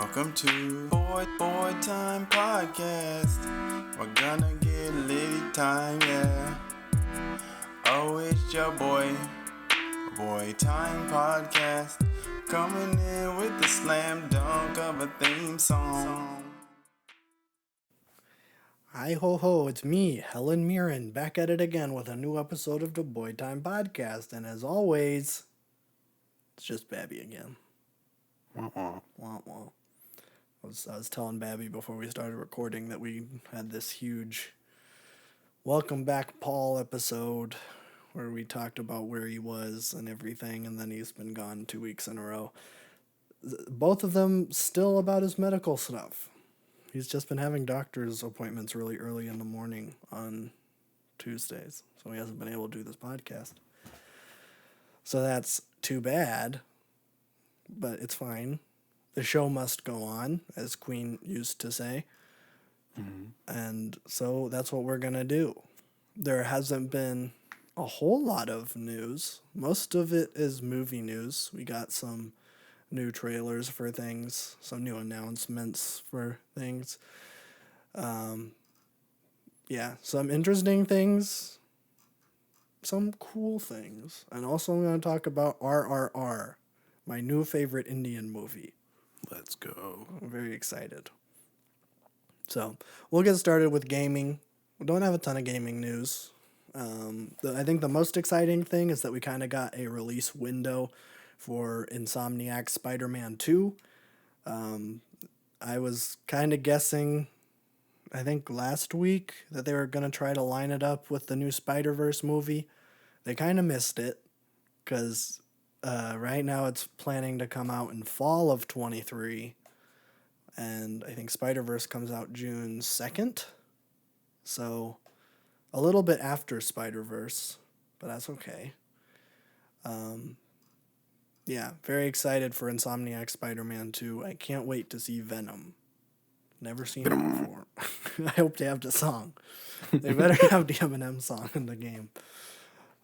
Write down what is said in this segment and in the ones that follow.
Welcome to Boy Time Podcast. We're gonna get litty time, yeah. Oh, it's your Boy Time Podcast. Coming in with the slam dunk of a theme song. Hi ho ho, it's me, Helen Mirren, back at it again with a new episode of the Boy Time Podcast. And as always, it's just Babby again. Wah wah. I was telling Babby before we started recording that we had this huge Welcome Back Paul episode where we talked about where he was and everything, and then he's been gone 2 weeks in a row. Both of them still about his medical stuff. He's just been having doctor's appointments really early in the morning on Tuesdays, so he hasn't been able to do this podcast. So that's too bad, but it's fine. The show must go on, as Queen used to say. Mm-hmm. And so that's what we're going to do. There hasn't been a whole lot of news. Most of it is movie news. We got some new trailers for things, some new announcements for things. Some interesting things, some cool things. And also I'm going to talk about RRR, my new favorite Indian movie. Let's go. I'm very excited. So we'll get started with gaming. We don't have a ton of gaming news. I think the most exciting thing is that we kind of got a release window for Insomniac's Spider-Man 2. I was kind of guessing, I think last week, that they were going to try to line it up with the new Spider-Verse movie. They kind of missed it, because right now it's planning to come out in fall of 23, and I think Spider-Verse comes out June 2nd, so a little bit after Spider-Verse, but that's okay. Very excited for Insomniac Spider-Man 2. I can't wait to see Venom. Never seen it before. I hope they have the song. They better have the Eminem song in the game.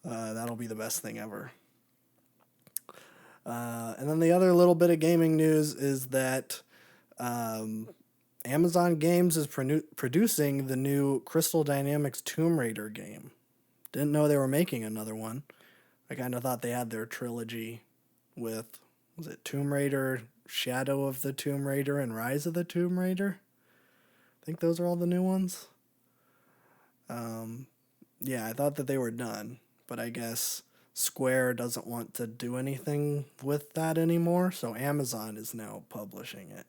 That'll be the best thing ever. And then the other little bit of gaming news is that Amazon Games is producing the new Crystal Dynamics Tomb Raider game. Didn't know they were making another one. I kind of thought they had their trilogy with, was it Tomb Raider, Shadow of the Tomb Raider, and Rise of the Tomb Raider? I think those are all the new ones. I thought that they were done, but I guess Square doesn't want to do anything with that anymore, so Amazon is now publishing it.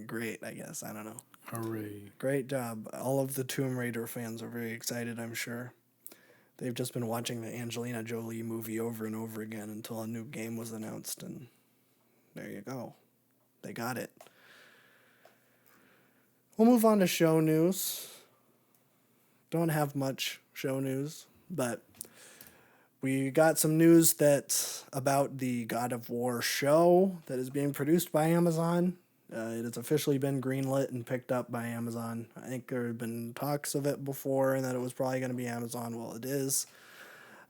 Great, I guess. I don't know. Hooray. Great job. All of the Tomb Raider fans are very excited, I'm sure. They've just been watching the Angelina Jolie movie over and over again until a new game was announced, and there you go. They got it. We'll move on to show news. Don't have much show news, but we got some news that's about the God of War show that is being produced by Amazon. It has officially been greenlit and picked up by Amazon. I think there had been talks of it before and that it was probably going to be Amazon. Well, it is.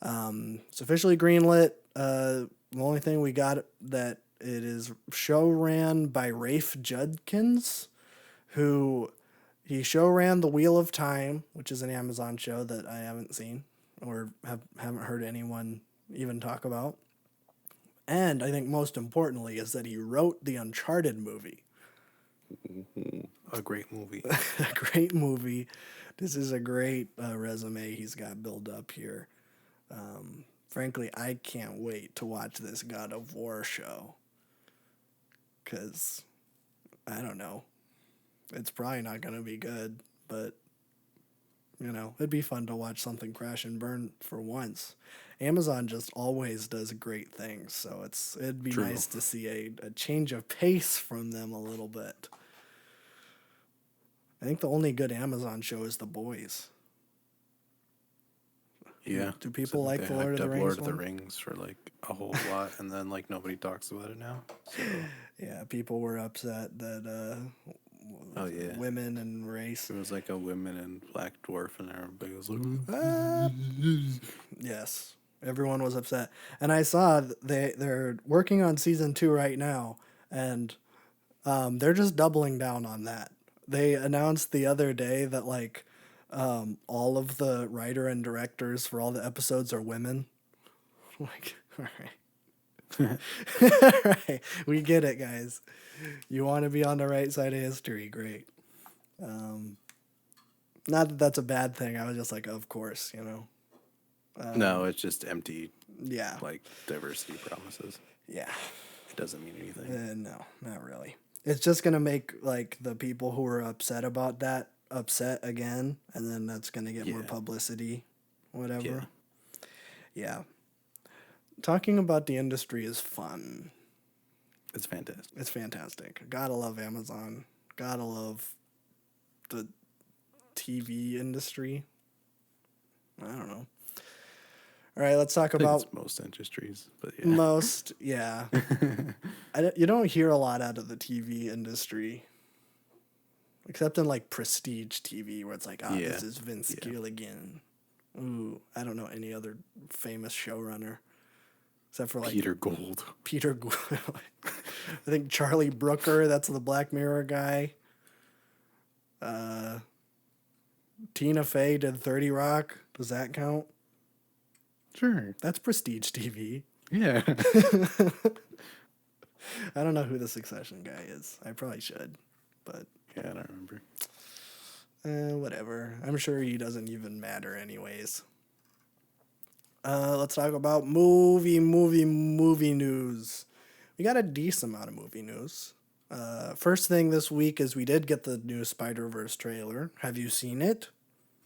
It's officially greenlit. The only thing we got that it is show ran by Rafe Judkins, who he show ran The Wheel of Time, which is an Amazon show that I haven't seen or haven't heard anyone even talk about. And I think most importantly is that he wrote the Uncharted movie. A great movie. A great movie. This is a great resume he's got built up here. Frankly, I can't wait to watch this God of War show. Because, I don't know. It's probably not going to be good, but, it'd be fun to watch something crash and burn for once. Amazon just always does great things, so it'd be True. Nice to see a change of pace from them a little bit. I think the only good Amazon show is The Boys. Yeah. Do people like the Lord of the Rings? Lord of the Rings for a whole lot, and then nobody talks about it now. So. Yeah, people were upset that women and race. It was a women and black dwarf, and everybody was like, Yes. Everyone was upset. And I saw they're working on season 2 right now, and they're just doubling down on that. They announced the other day that like all of the writer and directors for all the episodes are women. Like, all right. All right. We get it, guys. You want to be on the right side of history. Great. Not that that's a bad thing. I was just like, of course, you know. No, it's just empty, Yeah. like, diversity promises. Yeah. It doesn't mean anything. No, not really. It's just going to make, like, the people who are upset about that upset again, and then that's going to get more publicity, whatever. Yeah. Talking about the industry is fun. It's fantastic. It's fantastic. Gotta love Amazon. Gotta love the TV industry. I don't know. All right, let's talk about it's most industries, but yeah. Most, yeah. You don't hear a lot out of the TV industry, except in like prestige TV, where it's like, this is Vince Gilligan. Ooh, I don't know any other famous showrunner, except for like Peter Gould. Peter Gould. I think Charlie Brooker. That's the Black Mirror guy. Tina Fey did 30 Rock. Does that count? Sure. That's prestige TV. Yeah. I don't know who the Succession guy is. I probably should, but yeah, I don't remember. Whatever. I'm sure he doesn't even matter anyways. Let's talk about movie news. We got a decent amount of movie news. First thing this week is we did get the new Spider-Verse trailer. Have you seen it?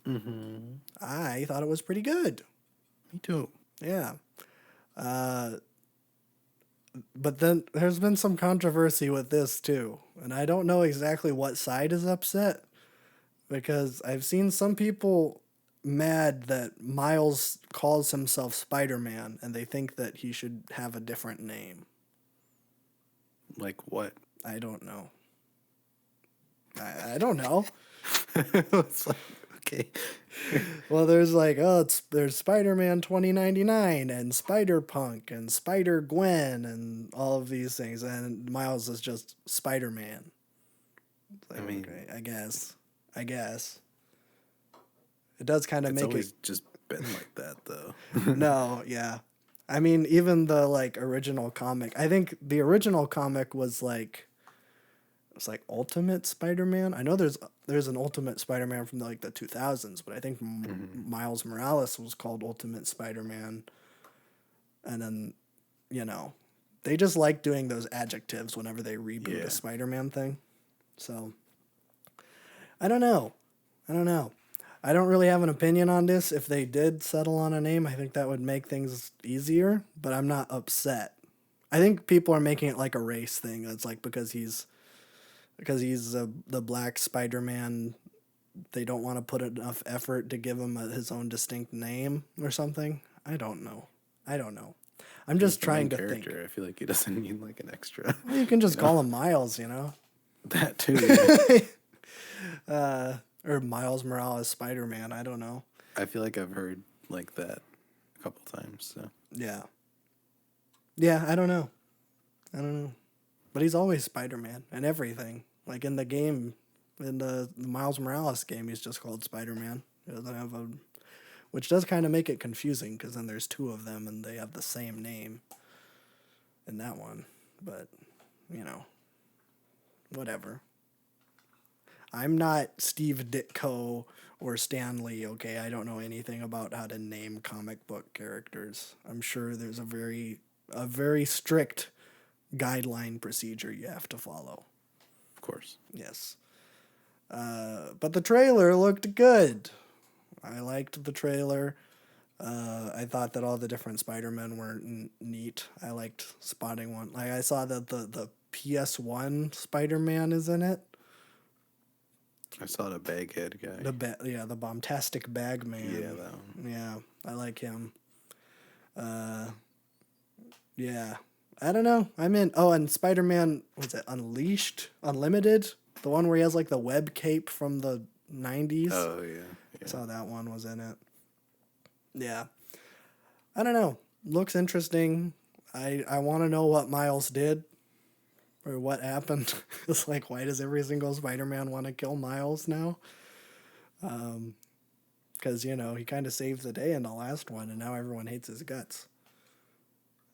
Mm-hmm. I thought it was pretty good. Me too. Yeah. But then there's been some controversy with this too. And I don't know exactly what side is upset, because I've seen some people mad that Miles calls himself Spider-Man and they think that he should have a different name. Like what? I don't know. I don't know. It's like, okay. Well, there's like, there's Spider-Man 2099 and Spider-Punk and Spider-Gwen and all of these things. And Miles is just Spider-Man. Like, I mean, okay, I guess. It does kind of make it... It's always just been like that, though. No, yeah. I mean, even the, like, original comic. I think the original comic was, like... It's like Ultimate Spider-Man. I know there's an Ultimate Spider-Man from, like, the 2000s, but I think Miles Morales was called Ultimate Spider-Man. And then, you know, they just like doing those adjectives whenever they reboot a Spider-Man thing. So, I don't know. I don't really have an opinion on this. If they did settle on a name, I think that would make things easier, but I'm not upset. I think people are making it like a race thing. It's like because he's the Black Spider-Man, they don't want to put enough effort to give him his own distinct name or something. I don't know. I'm just trying to think. I feel like he doesn't need like an extra. Well, you can just call him Miles, you know? That too. Yeah. Or Miles Morales Spider-Man. I don't know. I feel like I've heard like that a couple times. So yeah. I don't know. But he's always Spider-Man and everything. Like in the game, in the Miles Morales game, he's just called Spider-Man. He doesn't have a... Which does kind of make it confusing, because then there's two of them and they have the same name in that one. But, you know, whatever. I'm not Steve Ditko or Stan Lee, okay? I don't know anything about how to name comic book characters. I'm sure there's a very strict guideline procedure you have to follow. of course. Yes. But the trailer looked good. I liked the trailer. I thought that all the different Spider-Men were neat. I liked spotting one. Like, I saw that the PS1 Spider-Man is in it. I saw the Baghead guy. The Bombastic Bag Man. Yeah, that one. Yeah, I like him. Yeah. I don't know. I'm in. Oh, and Spider-Man, was it Unlimited? The one where he has like the web cape from the 90s? Oh, yeah. I saw that one was in it. Yeah. I don't know. Looks interesting. I want to know what Miles did or what happened. It's like, why does every single Spider-Man want to kill Miles now? Because, he kind of saved the day in the last one, and now everyone hates his guts.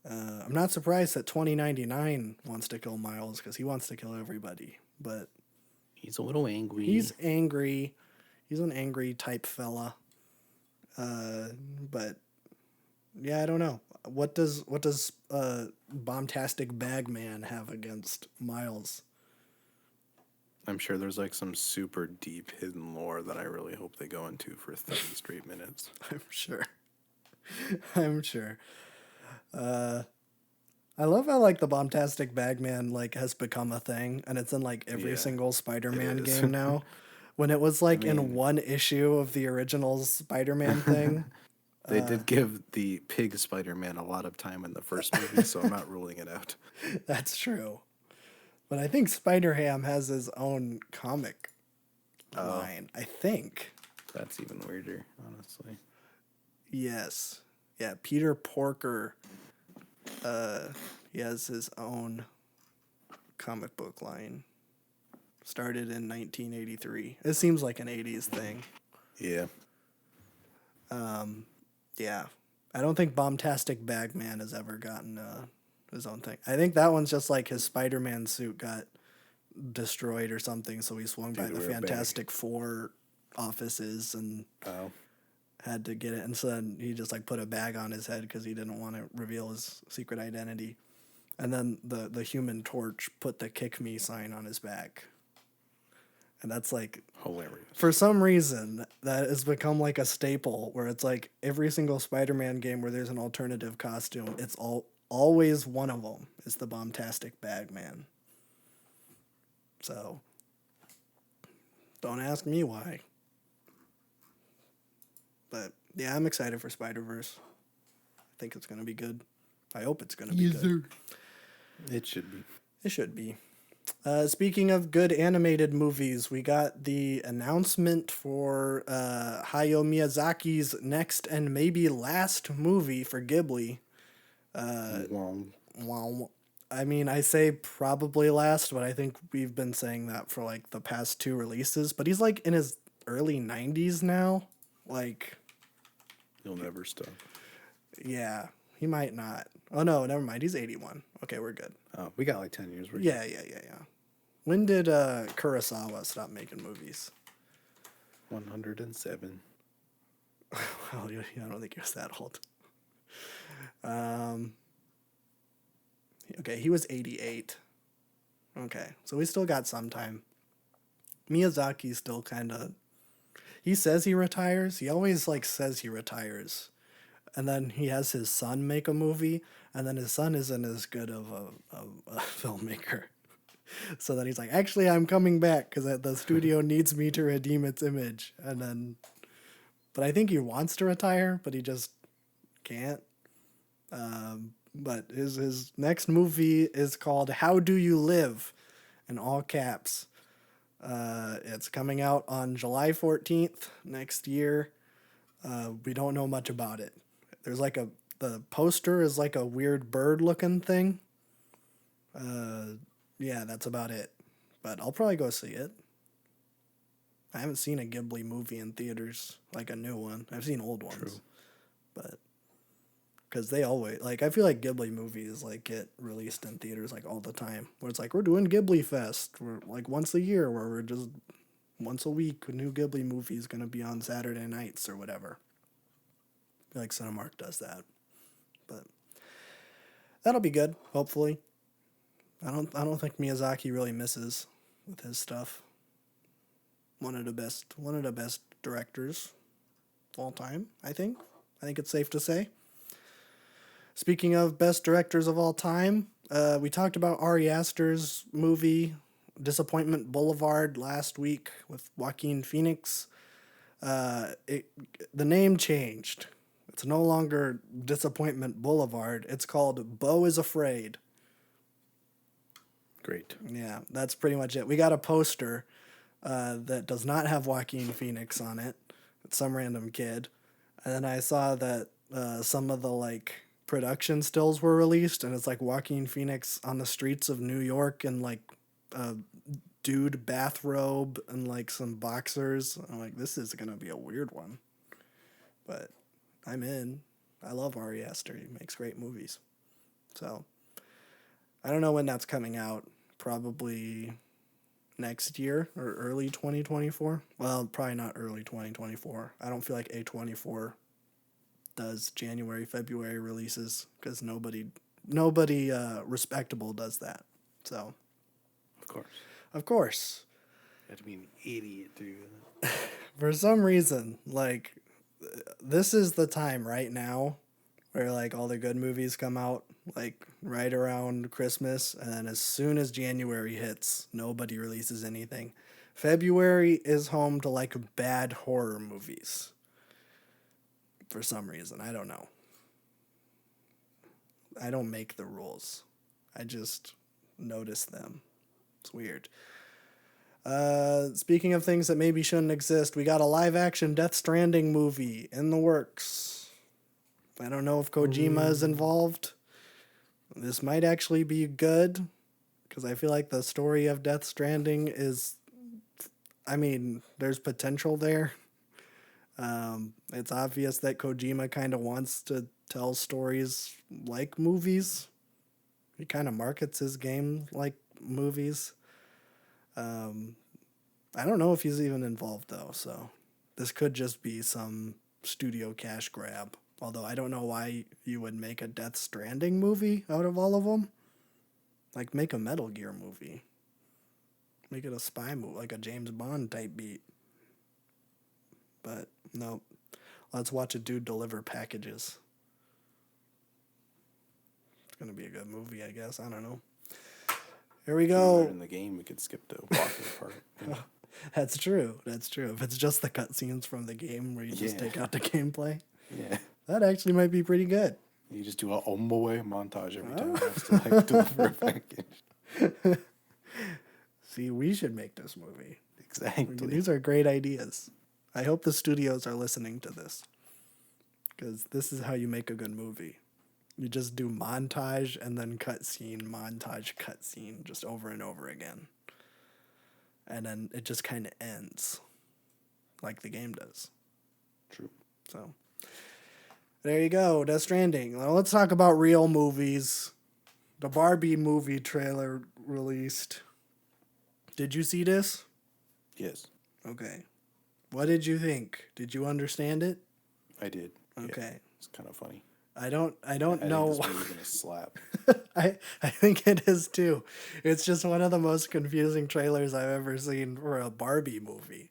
I'm not surprised that 2099 wants to kill Miles, because he wants to kill everybody. But He's a little angry. he's angry. He's an angry type fella. But yeah, I don't know. What does Bombastic Bagman have against Miles? I'm sure there's like some super deep hidden lore that I really hope they go into for 30 straight minutes. I'm sure. I'm sure. I love how like the Bombastic Bagman like has become a thing, and it's in like every Yeah, single Spider-Man it is. game now. When it was like in mean- one issue of the original Spider-Man thing. They did give the pig Spider-Man a lot of time in the first movie, so I'm not ruling it out. That's true. But I think Spider-Ham has his own comic line. I think. That's even weirder, honestly. Yes. Yeah, Peter Porker. He has his own comic book line. Started in 1983. It seems like an 80s thing. Yeah. Yeah. I don't think Bombastic Bagman has ever gotten his own thing. I think that one's just like his Spider-Man suit got destroyed or something, so he swung by to the wear a bag. Fantastic Four offices and Oh. had to get it. And so then he just like put a bag on his head because he didn't want to reveal his secret identity. And then the Human Torch put the "Kick Me" sign on his back. And that's like, Hilarious. for some reason, that has become like a staple where it's like every single Spider-Man game where there's an alternative costume, it's always one of them is the Bombastic Bagman. So, don't ask me why. But yeah, I'm excited for Spider-Verse. I think it's going to be good. I hope it's going to be good. It should be. It should be. Speaking of good animated movies, we got the announcement for Hayao Miyazaki's next and maybe last movie for Ghibli. Well, I mean, I say probably last, but I think we've been saying that for like the past two releases. But he's like in his early 90s now. Like, You'll never stop. yeah, he might not. Oh, no, never mind. He's 81. Okay, we're good. Oh, we got like 10 years. We're Yeah. When did Kurosawa stop making movies? 107. Well, I don't think he was that old. Okay, he was 88. Okay, so we still got some time. Miyazaki's still kind of... He says he retires. He always, like, says he retires. And then he has his son make a movie, and then his son isn't as good of a filmmaker. So then he's like, actually, I'm coming back because the studio needs me to redeem its image. And then... But I think he wants to retire, but he just can't. But his next movie is called How Do You Live, in all caps. It's coming out on July 14th next year. We don't know much about it. There's like the poster is like a weird bird looking thing. Yeah, that's about it. But I'll probably go see it. I haven't seen a Ghibli movie in theaters, like a new one. I've seen old ones. True. But because they always, like, I feel like Ghibli movies like get released in theaters like all the time. Where it's like, we're doing Ghibli Fest. We're like once a year where we're just once a week a new Ghibli movie is gonna be on Saturday nights or whatever. I feel like Cinemark does that. But that'll be good, hopefully. I don't think Miyazaki really misses with his stuff. One of the best directors of all time, I think. I think it's safe to say. Speaking of best directors of all time, we talked about Ari Aster's movie Disappointment Boulevard last week with Joaquin Phoenix. The name changed. It's no longer Disappointment Boulevard. It's called Beau is Afraid. Great. Yeah, that's pretty much it. We got a poster that does not have Joaquin Phoenix on it. It's some random kid. And then I saw that some of the like production stills were released, and it's like Joaquin Phoenix on the streets of New York in like a dude bathrobe and like some boxers. I'm like, this is gonna be a weird one, but I'm in. I love Ari Aster. He makes great movies. So I don't know when that's coming out. Probably next year or early 2024. Well, probably not early 2024. I don't feel like A24 does January, February releases because nobody respectable does that. So, of course, You have to be an idiot to do for some reason, like this is the time right now where like all the good movies come out like right around Christmas, and then as soon as January hits, nobody releases anything. February is home to like bad horror movies. For some reason, I don't know. I don't make the rules. I just notice them. It's weird. Speaking of things that maybe shouldn't exist, we got a live action Death Stranding movie in the works. I don't know if Kojima is involved. This might actually be good, because I feel like the story of Death Stranding is, I mean, there's potential there. It's obvious that Kojima kind of wants to tell stories like movies. He kind of markets his game like movies. I don't know if he's even involved though, so this could just be some studio cash grab. Although I don't know why you would make a Death Stranding movie out of all of them. Like, make a Metal Gear movie. Make it a spy movie, like a James Bond type beat. But no, let's watch a dude deliver packages. It's gonna be a good movie, I guess. I don't know. Here we go. In the game, we could skip the walking part. You know? That's true. That's true. If it's just the cutscenes from the game where you just take out the gameplay, that actually might be pretty good. You just do a Omboe montage every time you have to like deliver a package. See, we should make this movie. Exactly. These are great ideas. I hope the studios are listening to this, because this is how you make a good movie. You just do montage and then cutscene, montage, cutscene, just over and over again. And then it just kind of ends like the game does. True. So there you go, Death Stranding. Now let's talk about real movies. The Barbie movie trailer released. Did you see this? Yes. Okay. What did you think? Did you understand it? I did. Okay. Yeah, it's kind of funny. I don't I know. think this movie's gonna slap. I think it is too. It's just one of the most confusing trailers I've ever seen for a Barbie movie.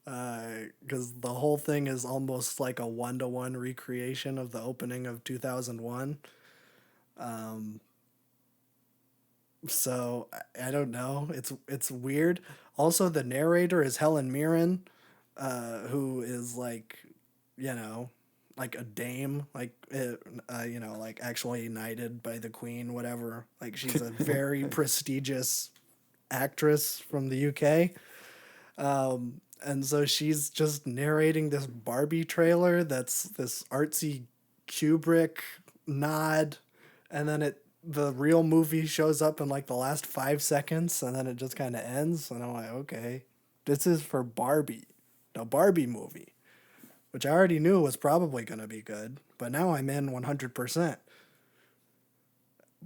Because the whole thing is almost like a 1-to-1 recreation of the opening of 2001. So I don't know. It's weird. Also, the narrator is Helen Mirren, who is like, like a dame, like like actually knighted by the Queen, whatever. Like she's a very prestigious actress from the UK. And so she's just narrating this Barbie trailer that's this artsy Kubrick nod, and then the real movie shows up in like the last 5 seconds, and then it just kind of ends. And I'm like, okay, this is for Barbie, the Barbie movie, which I already knew was probably going to be good, but now I'm in 100%.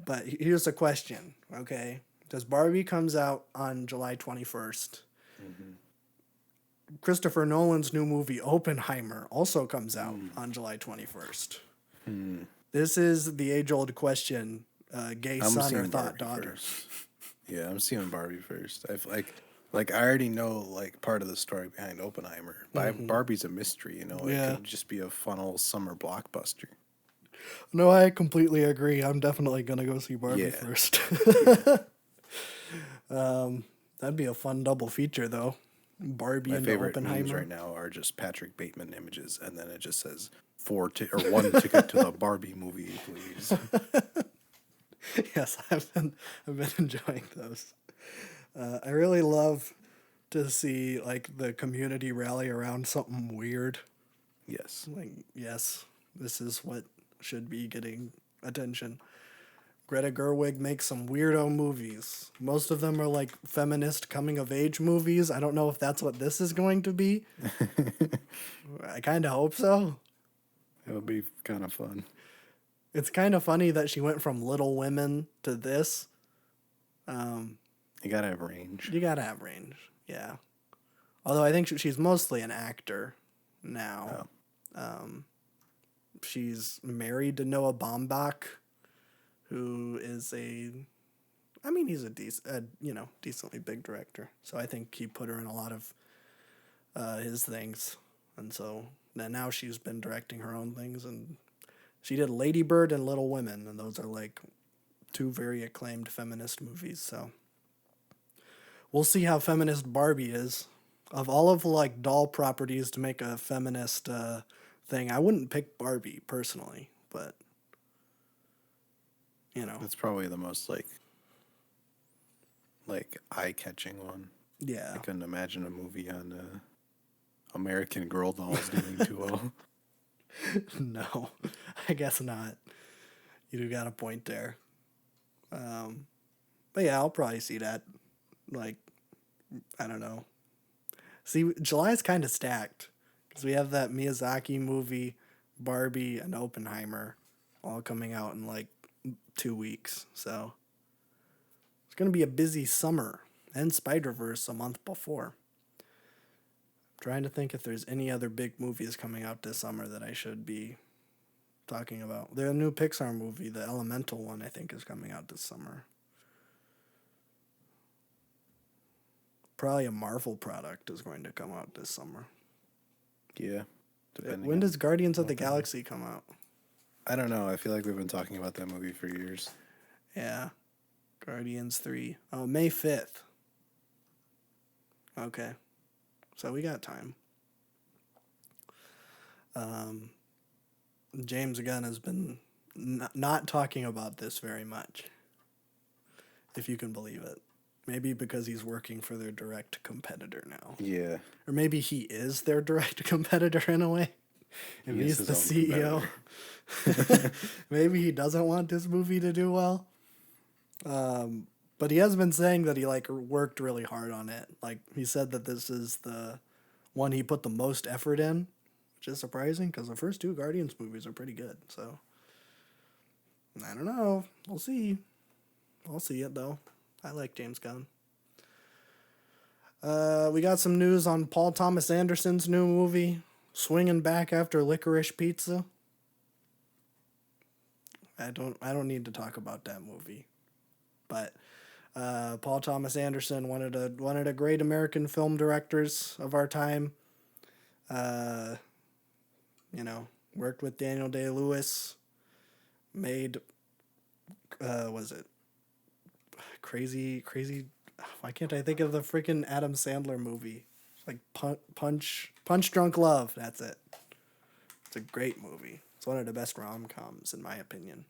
But here's the question, okay? Does Barbie comes out on July 21st. Mm-hmm. Christopher Nolan's new movie, Oppenheimer, also comes out on July 21st. This is the age-old question, gay son or thought daughter. Yeah, I'm seeing Barbie first. I I already know like part of the story behind Oppenheimer. Barbie's a mystery, It could just be a fun old summer blockbuster. No, I completely agree. I'm definitely gonna go see Barbie first. That'd be a fun double feature, though. Barbie and Oppenheimer. My favorite memes right now are just Patrick Bateman images, and then it just says 1 ticket to the Barbie movie, please. Yes, I've been enjoying those. I really love to see like the community rally around something weird. Yes. Like, yes, This is what should be getting attention. Greta Gerwig makes some weirdo movies. Most of them are like feminist coming-of-age movies. I don't know if that's what this is going to be. I kind of hope so. It would be kind of fun. It's kind of funny that she went from Little Women to this. You gotta have range. You gotta have range, yeah. Although I think she's mostly an actor now. Oh. She's married to Noah Baumbach, who is he's a decently big director. So I think he put her in a lot of his things. And so now she's been directing her own things. And she did Lady Bird and Little Women. And those are like two very acclaimed feminist movies. So we'll see how feminist Barbie is. Of all of like doll properties to make a feminist thing, I wouldn't pick Barbie personally. But it's probably the most like eye-catching one. Yeah, I couldn't imagine a movie on American Girl dolls doing too well. No, I guess not. You do got a point there. But yeah, I'll probably see that. Like, I don't know. See, July's kind of stacked because we have that Miyazaki movie, Barbie, and Oppenheimer all coming out in like 2 weeks. So it's going to be a busy summer, and Spider-Verse a month before. I'm trying to think if there's any other big movies coming out this summer that I should be talking about. There's a new Pixar movie, the Elemental one, I think is coming out this summer. Probably a Marvel product is going to come out this summer. Yeah. When does Guardians of the Galaxy come out? I don't know. I feel like we've been talking about that movie for years. Yeah. Guardians 3. Oh, May 5th. Okay. So we got time. James Gunn has been not talking about this very much, if you can believe it. Maybe because he's working for their direct competitor now. Yeah. Or maybe he is their direct competitor in a way. If he's the CEO. Maybe he doesn't want this movie to do well. But he has been saying that he worked really hard on it. Like, he said that this is the one he put the most effort in, which is surprising because the first two Guardians movies are pretty good. So, I don't know. We'll see. I'll see it, though. I like James Gunn. We got some news on Paul Thomas Anderson's new movie, Swinging Back After Licorice Pizza. I don't need to talk about that movie, but Paul Thomas Anderson, one of the great American film directors of our time. Worked with Daniel Day-Lewis. Made was it crazy? Why can't I think of the freaking Adam Sandler movie? Like Punch Drunk Love. That's it. It's a great movie. It's one of the best rom-coms in my opinion.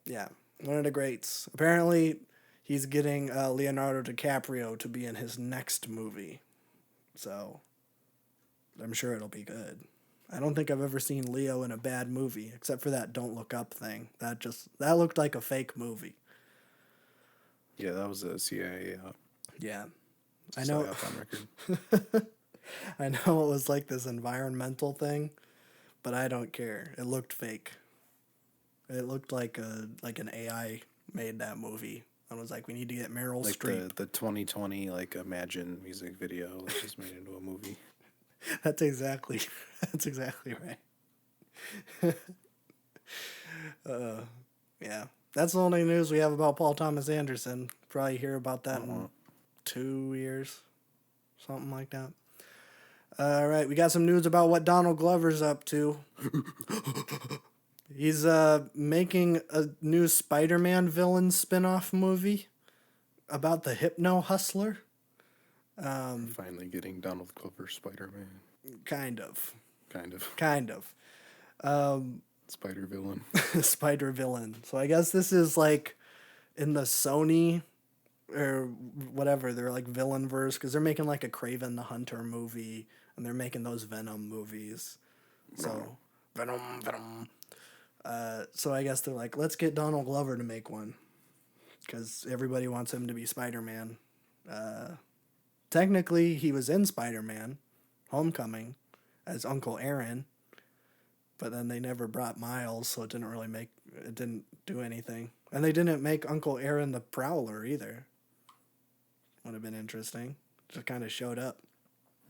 Yeah, one of the greats. Apparently, he's getting Leonardo DiCaprio to be in his next movie, so I'm sure it'll be good. I don't think I've ever seen Leo in a bad movie, except for that Don't Look Up thing. That looked like a fake movie. Yeah, that was a CIA. Yeah, I know. On record. I know it was like this environmental thing, but I don't care. It looked fake. It looked like an AI made that movie. I was like, we need to get Meryl Streep. The 2020 Imagine music video was just made into a movie. That's exactly right. Yeah, that's the only news we have about Paul Thomas Anderson. Probably hear about that in 2 years, something like that. All right, we got some news about what Donald Glover's up to. He's making a new Spider-Man villain spin-off movie about the Hypno Hustler. Finally getting Donald Glover Spider-Man. Kind of. Spider villain. Spider villain. So I guess this is like in the Sony or whatever. They're like villain verse because they're making like a Kraven the Hunter movie and they're making those Venom movies. So, Venom. So I guess they're like, let's get Donald Glover to make one. Because everybody wants him to be Spider-Man. Technically, he was in Spider-Man Homecoming as Uncle Aaron. But then they never brought Miles, so it didn't do anything. And they didn't make Uncle Aaron the Prowler either. Would have been interesting. Just kind of showed up.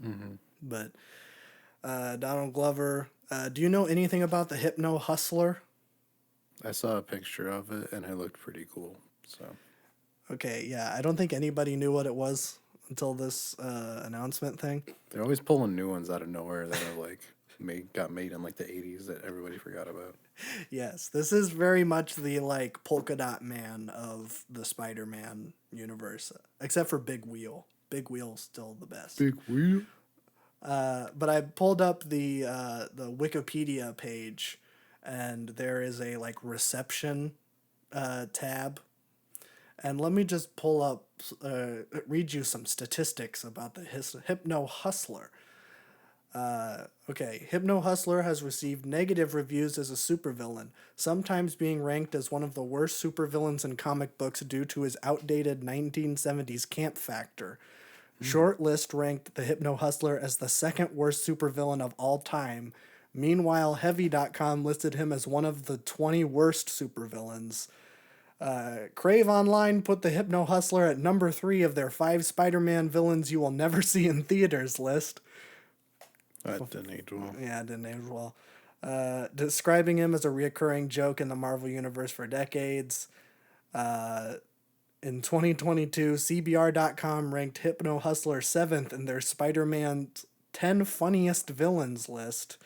Mm-hmm. But Donald Glover, do you know anything about the Hypno Hustler? I saw a picture of it, and it looked pretty cool. So, okay, yeah, I don't think anybody knew what it was until this announcement thing. They're always pulling new ones out of nowhere that are like got made in like the 80s that everybody forgot about. Yes, this is very much the like polka dot man of the Spider-Man universe, except for Big Wheel. Big Wheel's still the best. Big Wheel. But I pulled up the Wikipedia page, and there is a like reception tab. And let me just pull up, read you some statistics about the Hypno Hustler. Okay, Hypno Hustler has received negative reviews as a supervillain, sometimes being ranked as one of the worst supervillains in comic books due to his outdated 1970s camp factor. Short List ranked the Hypno Hustler as the second worst supervillain of all time. Meanwhile, Heavy.com listed him as one of the 20 worst supervillains. Crave Online put the Hypno Hustler at number 3 of their 5 Spider-Man villains you will never see in theaters list. That didn't age well. Yeah, it didn't age well. Describing him as a reoccurring joke in the Marvel Universe for decades. In 2022, CBR.com ranked Hypno Hustler 7th in their Spider-Man 10 funniest villains list.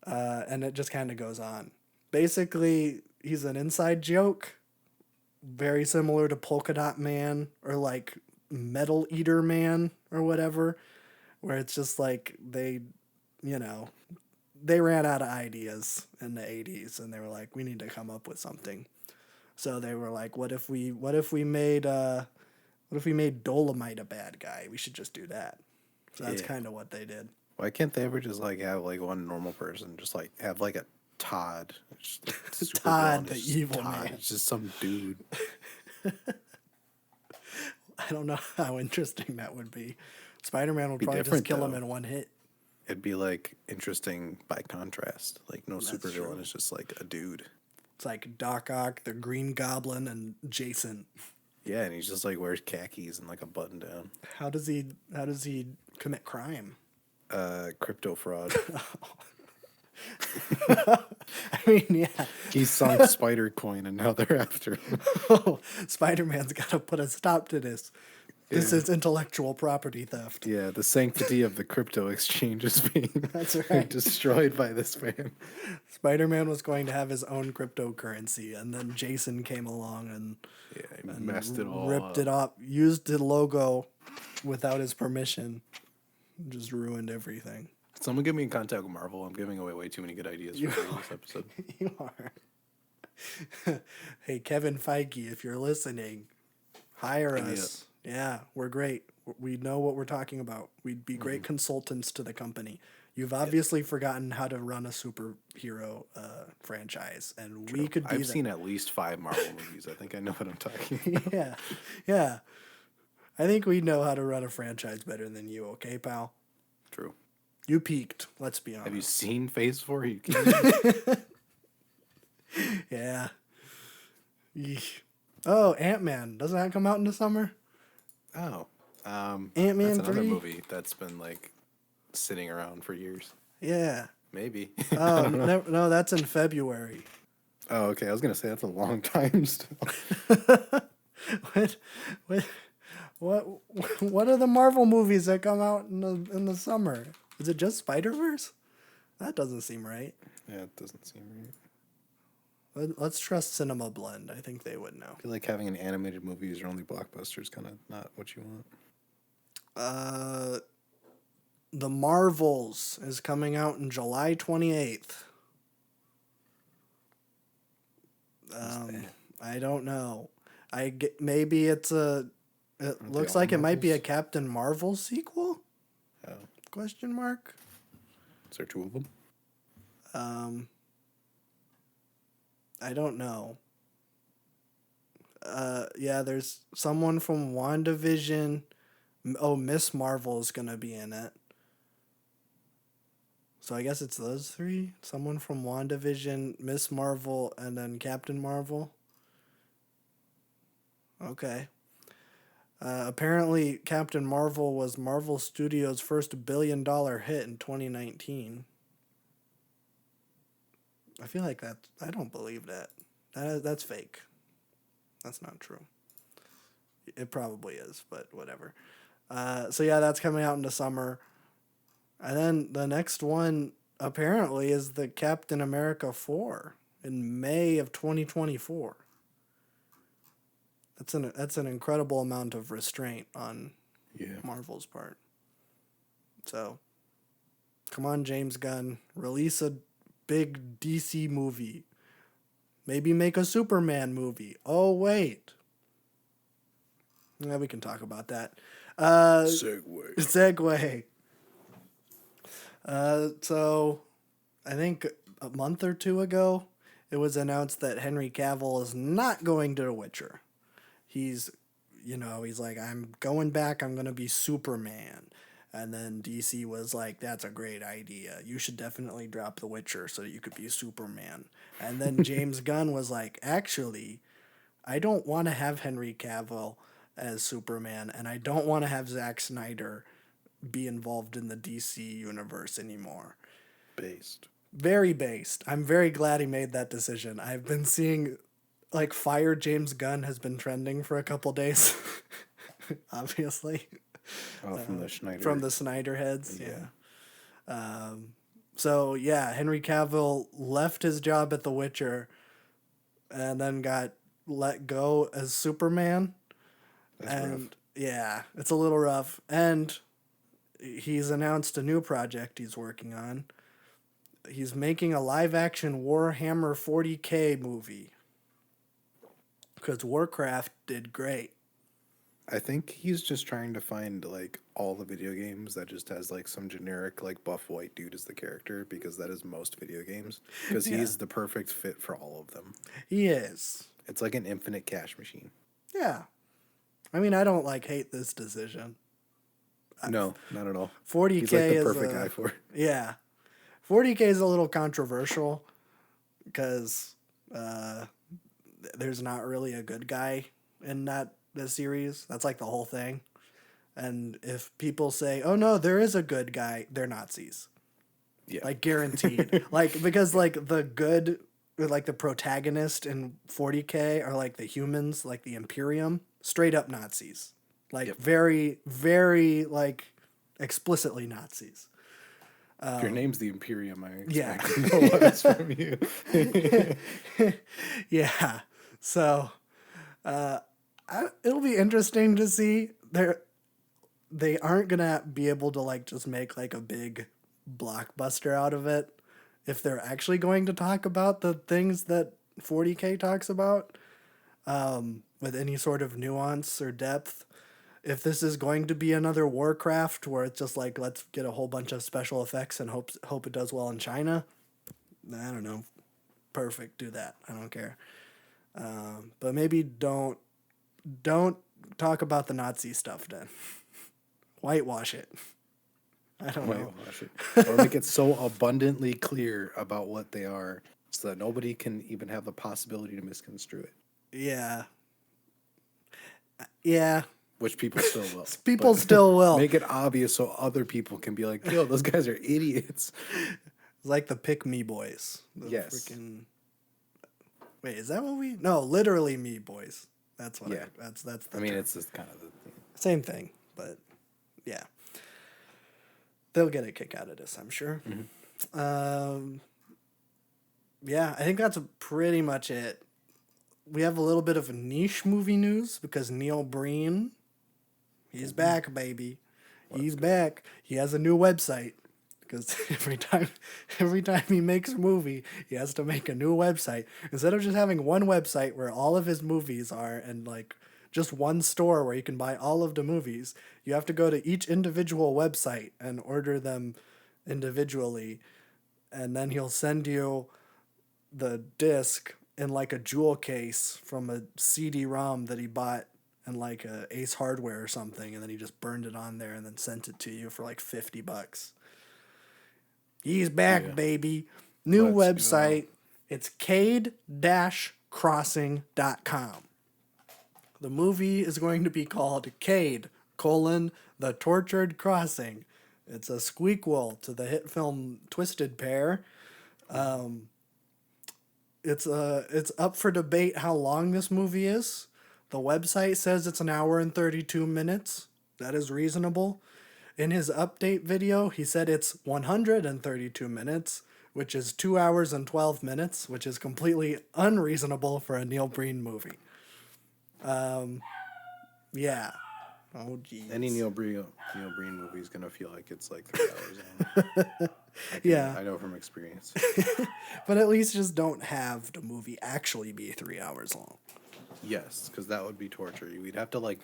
And it just kind of goes on. Basically, he's an inside joke, very similar to Polka Dot Man or like Metal Eater Man or whatever, where it's just like they ran out of ideas in the 80s and they were like, we need to come up with something. So they were like, what if we made Dolomite a bad guy? We should just do that. So that's kind of what they did. Why can't they ever just like have like one normal person just like have like a Todd? Just, like, Todd, the evil man. It's just some dude. I don't know how interesting that would be. Spider-Man would Be probably just different, kill him though. in one hit. It'd be like interesting by contrast. Like no That's supervillain true. is just like a dude. It's like Doc Ock, the Green Goblin, and Jason. Yeah, and he's just like wears khakis and like a button down. How does he commit crime? Crypto fraud. I mean, yeah. He sunk Spider Coin and now they're after him. Oh, Spider-Man's got to put a stop to this. This is intellectual property theft. Yeah, the sanctity of the crypto exchange is being That's right. destroyed by this man. Spider-Man was going to have his own cryptocurrency, and then Jason came along and He messed it all ripped it up, used the logo without his permission, just ruined everything. Someone get me in contact with Marvel. I'm giving away way too many good ideas for this episode. You are. Hey, Kevin Feige, if you're listening, hire us. Yeah, we're great. We know what we're talking about. We'd be great consultants to the company. You've obviously forgotten how to run a superhero franchise, and we could be I've seen at least 5 Marvel movies. I think I know what I'm talking about. Yeah. I think we know how to run a franchise better than you, okay, pal? True. You peaked, let's be honest. Have you seen Phase 4? Yeah. Yeesh. Oh, Ant-Man. Doesn't that come out in the summer? Oh. Ant-Man that's another 3? movie that's been like sitting around for years. Yeah. Maybe. Oh, no, that's in February. Oh, okay. I was gonna say that's a long time still. What are the Marvel movies that come out in the summer? Is it just Spider-Verse? That doesn't seem right. Yeah, it doesn't seem right. Let's trust Cinema Blend. I think they would know. I feel like having an animated movie as your only blockbuster is kind of not what you want. The Marvels is coming out on July 28th. I don't know. Maybe it's it looks like it might be a Captain Marvel sequel? Oh. Question mark? Is there 2 of them? I don't know. Yeah, there's someone from WandaVision. Oh, Miss Marvel is gonna be in it. So I guess it's those three. Someone from WandaVision, Miss Marvel, and then Captain Marvel. Okay. Apparently, Captain Marvel was Marvel Studios' first $1 billion hit in 2019. I feel like that. I don't believe that. That's fake. That's not true. It probably is, but whatever. So yeah, that's coming out in the summer. And then the next one apparently is the Captain America 4 in May of 2024. That's an incredible amount of restraint on Marvel's part. So, come on, James Gunn, release a big DC movie. Maybe make a Superman movie. Oh, wait. Yeah, we can talk about that. Segue. So, I think a month or two ago, it was announced that Henry Cavill is not going to The Witcher. He's like, I'm going back, I'm going to be Superman. And then DC was like, that's a great idea. You should definitely drop The Witcher so that you could be Superman. And then James Gunn was like, actually, I don't want to have Henry Cavill as Superman, and I don't want to have Zack Snyder be involved in the DC universe anymore. Based. Very based. I'm very glad he made that decision. I've been seeing, like, Fire James Gunn has been trending for a couple days. Obviously. Oh, from the Schneider. From the Snyder heads, yeah. So, yeah, Henry Cavill left his job at The Witcher and then got let go as Superman. That's rough. Yeah, it's a little rough. And he's announced a new project he's working on. He's making a live-action Warhammer 40K movie. Because Warcraft did great. I think he's just trying to find, like, all the video games that just has, like, some generic, like, buff white dude as the character, because that is most video games. Because he's the perfect fit for all of them. He is. It's like an infinite cash machine. Yeah. I mean, I don't, hate this decision. No, not at all. 40K he's like the is perfect guy for it. Yeah. 40K is a little controversial because there's not really a good guy in the series. That's like the whole thing. And if people say, oh no, there is a good guy, they're Nazis. Yeah. Like guaranteed. Because the good, the protagonist in 40K are like the humans, like the Imperium, straight up Nazis. Very, very, explicitly Nazis. If your name's the Imperium, I expect Yeah. no less from you. Yeah. So, it'll be interesting to see. They aren't gonna be able to just make a big blockbuster out of it if they're actually going to talk about the things that 40K talks about with any sort of nuance or depth. If this is going to be another Warcraft where it's just let's get a whole bunch of special effects and hope it does well in China, I don't know. Perfect, do that. I don't care. But maybe don't talk about the Nazi stuff then. Whitewash it. I don't know. Whitewash it. Or make it so abundantly clear about what they are so that nobody can even have the possibility to misconstrue it. Yeah. Yeah. Which people still will. People still will. Make it obvious so other people can be like, yo, those guys are idiots. It's like the Pick Me Boys. Yes. Wait, is that what we... No, literally Me Boys. That's what that's the term. It's just kind of the thing. Same thing, but yeah. They'll get a kick out of this, I'm sure. Mm-hmm. Yeah, I think that's pretty much it. We have a little bit of niche movie news because Neil Breen, he's back, baby. He's back. He has a new website because every time he makes a movie, he has to make a new website. Instead of just having one website where all of his movies are and just one store where you can buy all of the movies, you have to go to each individual website and order them individually. and then he'll send you the disc in like a jewel case from a CD-ROM that he bought in like a Ace Hardware or something, and then he just burned it on there and then sent it to you for like $50. He's back, baby. New Let's website. It's cade-crossing.com. The movie is going to be called Cade, The Tortured Crossing. It's a squeakquel to the hit film Twisted Pair. It's up for debate how long this movie is. The website says it's an hour and 32 minutes. That is reasonable. In his update video, he said it's 132 minutes, which is 2 hours and 12 minutes, which is completely unreasonable for a Neil Breen movie. Yeah. Oh, geez. Any Neil Breen movie is gonna feel like it's like 3 hours long. I know from experience. But at least just don't have the movie actually be 3 hours long. Yes, because that would be torture. We'd have to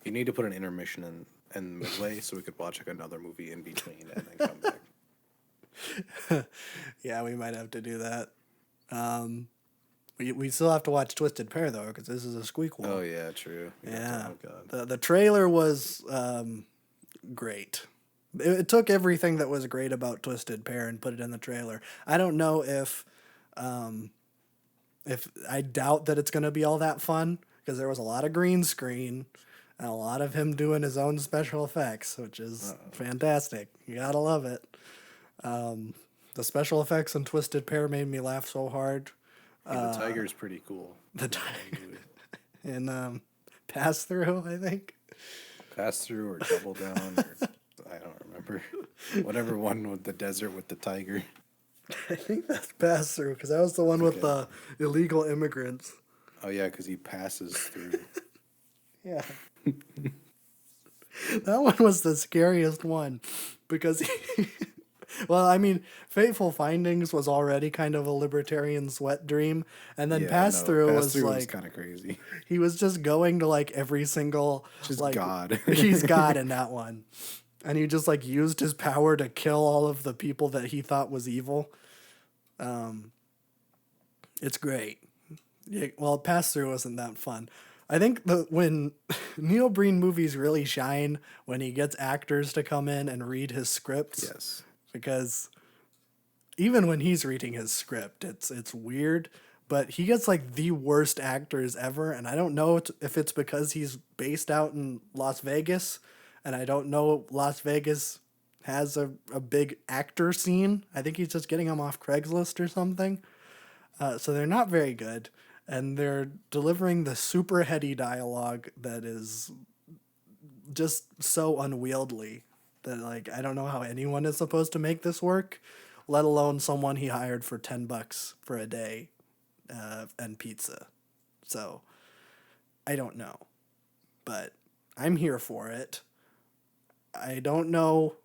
you need to put an intermission in midway so we could watch like another movie in between and then come back. Yeah, we might have to do that. We still have to watch Twisted Pair though, because this is a squeakquel. Oh yeah, true. Yeah. Oh god. The trailer was great. It took everything that was great about Twisted Pair and put it in the trailer. I don't know if I doubt that it's going to be all that fun, because there was a lot of green screen and a lot of him doing his own special effects, which is fantastic. You gotta love it. The special effects in Twisted Pair made me laugh so hard. The tiger's pretty cool. The tiger in Pass Through, I think. Pass Through or Double Down, or I don't remember. Whatever one with the desert with the tiger. I think that's Pass Through, because that was the one with the illegal immigrants. Oh yeah, because he passes through. Yeah. That one was the scariest one, because well, I mean, Fateful Findings was already kind of a libertarian's wet dream, and then Pass Through was kind of crazy. He was just going to like every single just God. He's God in that one, and he just like used his power to kill all of the people that he thought was evil. It's great. Yeah, well, Pass Through wasn't that fun. I think when Neil Breen movies really shine when he gets actors to come in and read his scripts. Yes. Because even when he's reading his script, it's weird, but he gets like the worst actors ever, and I don't know if it's because he's based out in Las Vegas, and I don't know Las Vegas has a big actor scene. I think he's just getting them off Craigslist or something. So they're not very good, and they're delivering the super heady dialogue that is just so unwieldy that, like, I don't know how anyone is supposed to make this work, let alone someone he hired for $10 for a day and pizza. So I don't know, but I'm here for it. I don't know.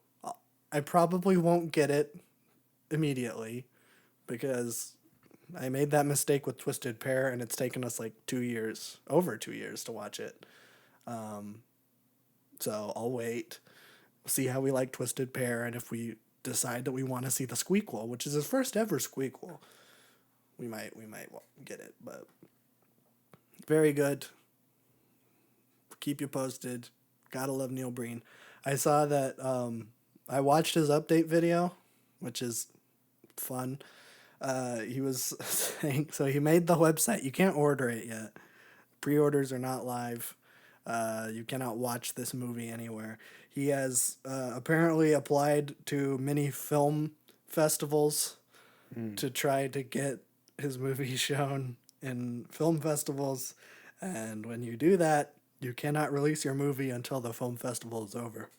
I probably won't get it immediately because I made that mistake with Twisted Pair, and it's taken us like over 2 years to watch it. So I'll wait, see how we like Twisted Pair, and if we decide that we want to see the squeakquel, which is his first ever squeakquel, we might get it. But very good. Keep you posted. Gotta love Neil Breen. I saw that I watched his update video, which is fun. He was saying, so he made the website. You can't order it yet. Pre-orders are not live. You cannot watch this movie anywhere. He has apparently applied to many film festivals to try to get his movie shown in film festivals. And when you do that, you cannot release your movie until the film festival is over.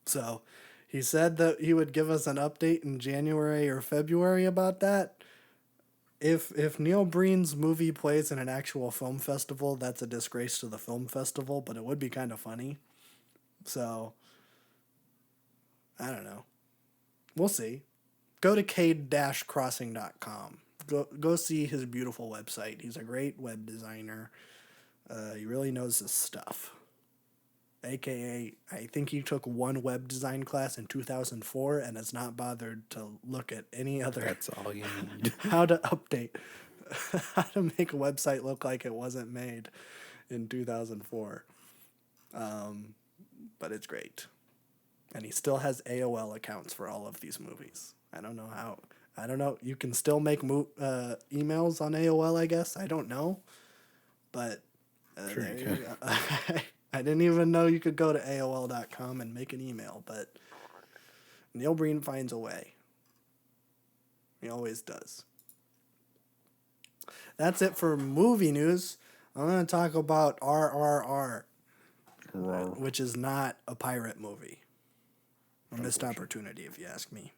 So he said that he would give us an update in January or February about that. If Neil Breen's movie plays in an actual film festival, that's a disgrace to the film festival, but it would be kind of funny. So, I don't know. We'll see. Go to cade-crossing.com. Go see his beautiful website. He's a great web designer. He really knows his stuff. AKA, I think he took one web design class in 2004 and has not bothered to look at any other That's all you need. how to update, how to make a website look like it wasn't made in 2004. But it's great. And he still has AOL accounts for all of these movies. I don't know how. I don't know. You can still make emails on AOL, I guess. I don't know. But Sure there you you go. I didn't even know you could go to AOL.com and make an email. But Neil Breen finds a way. He always does. That's it for movie news. I'm going to talk about RRR, which is not a pirate movie. A missed opportunity, if you ask me.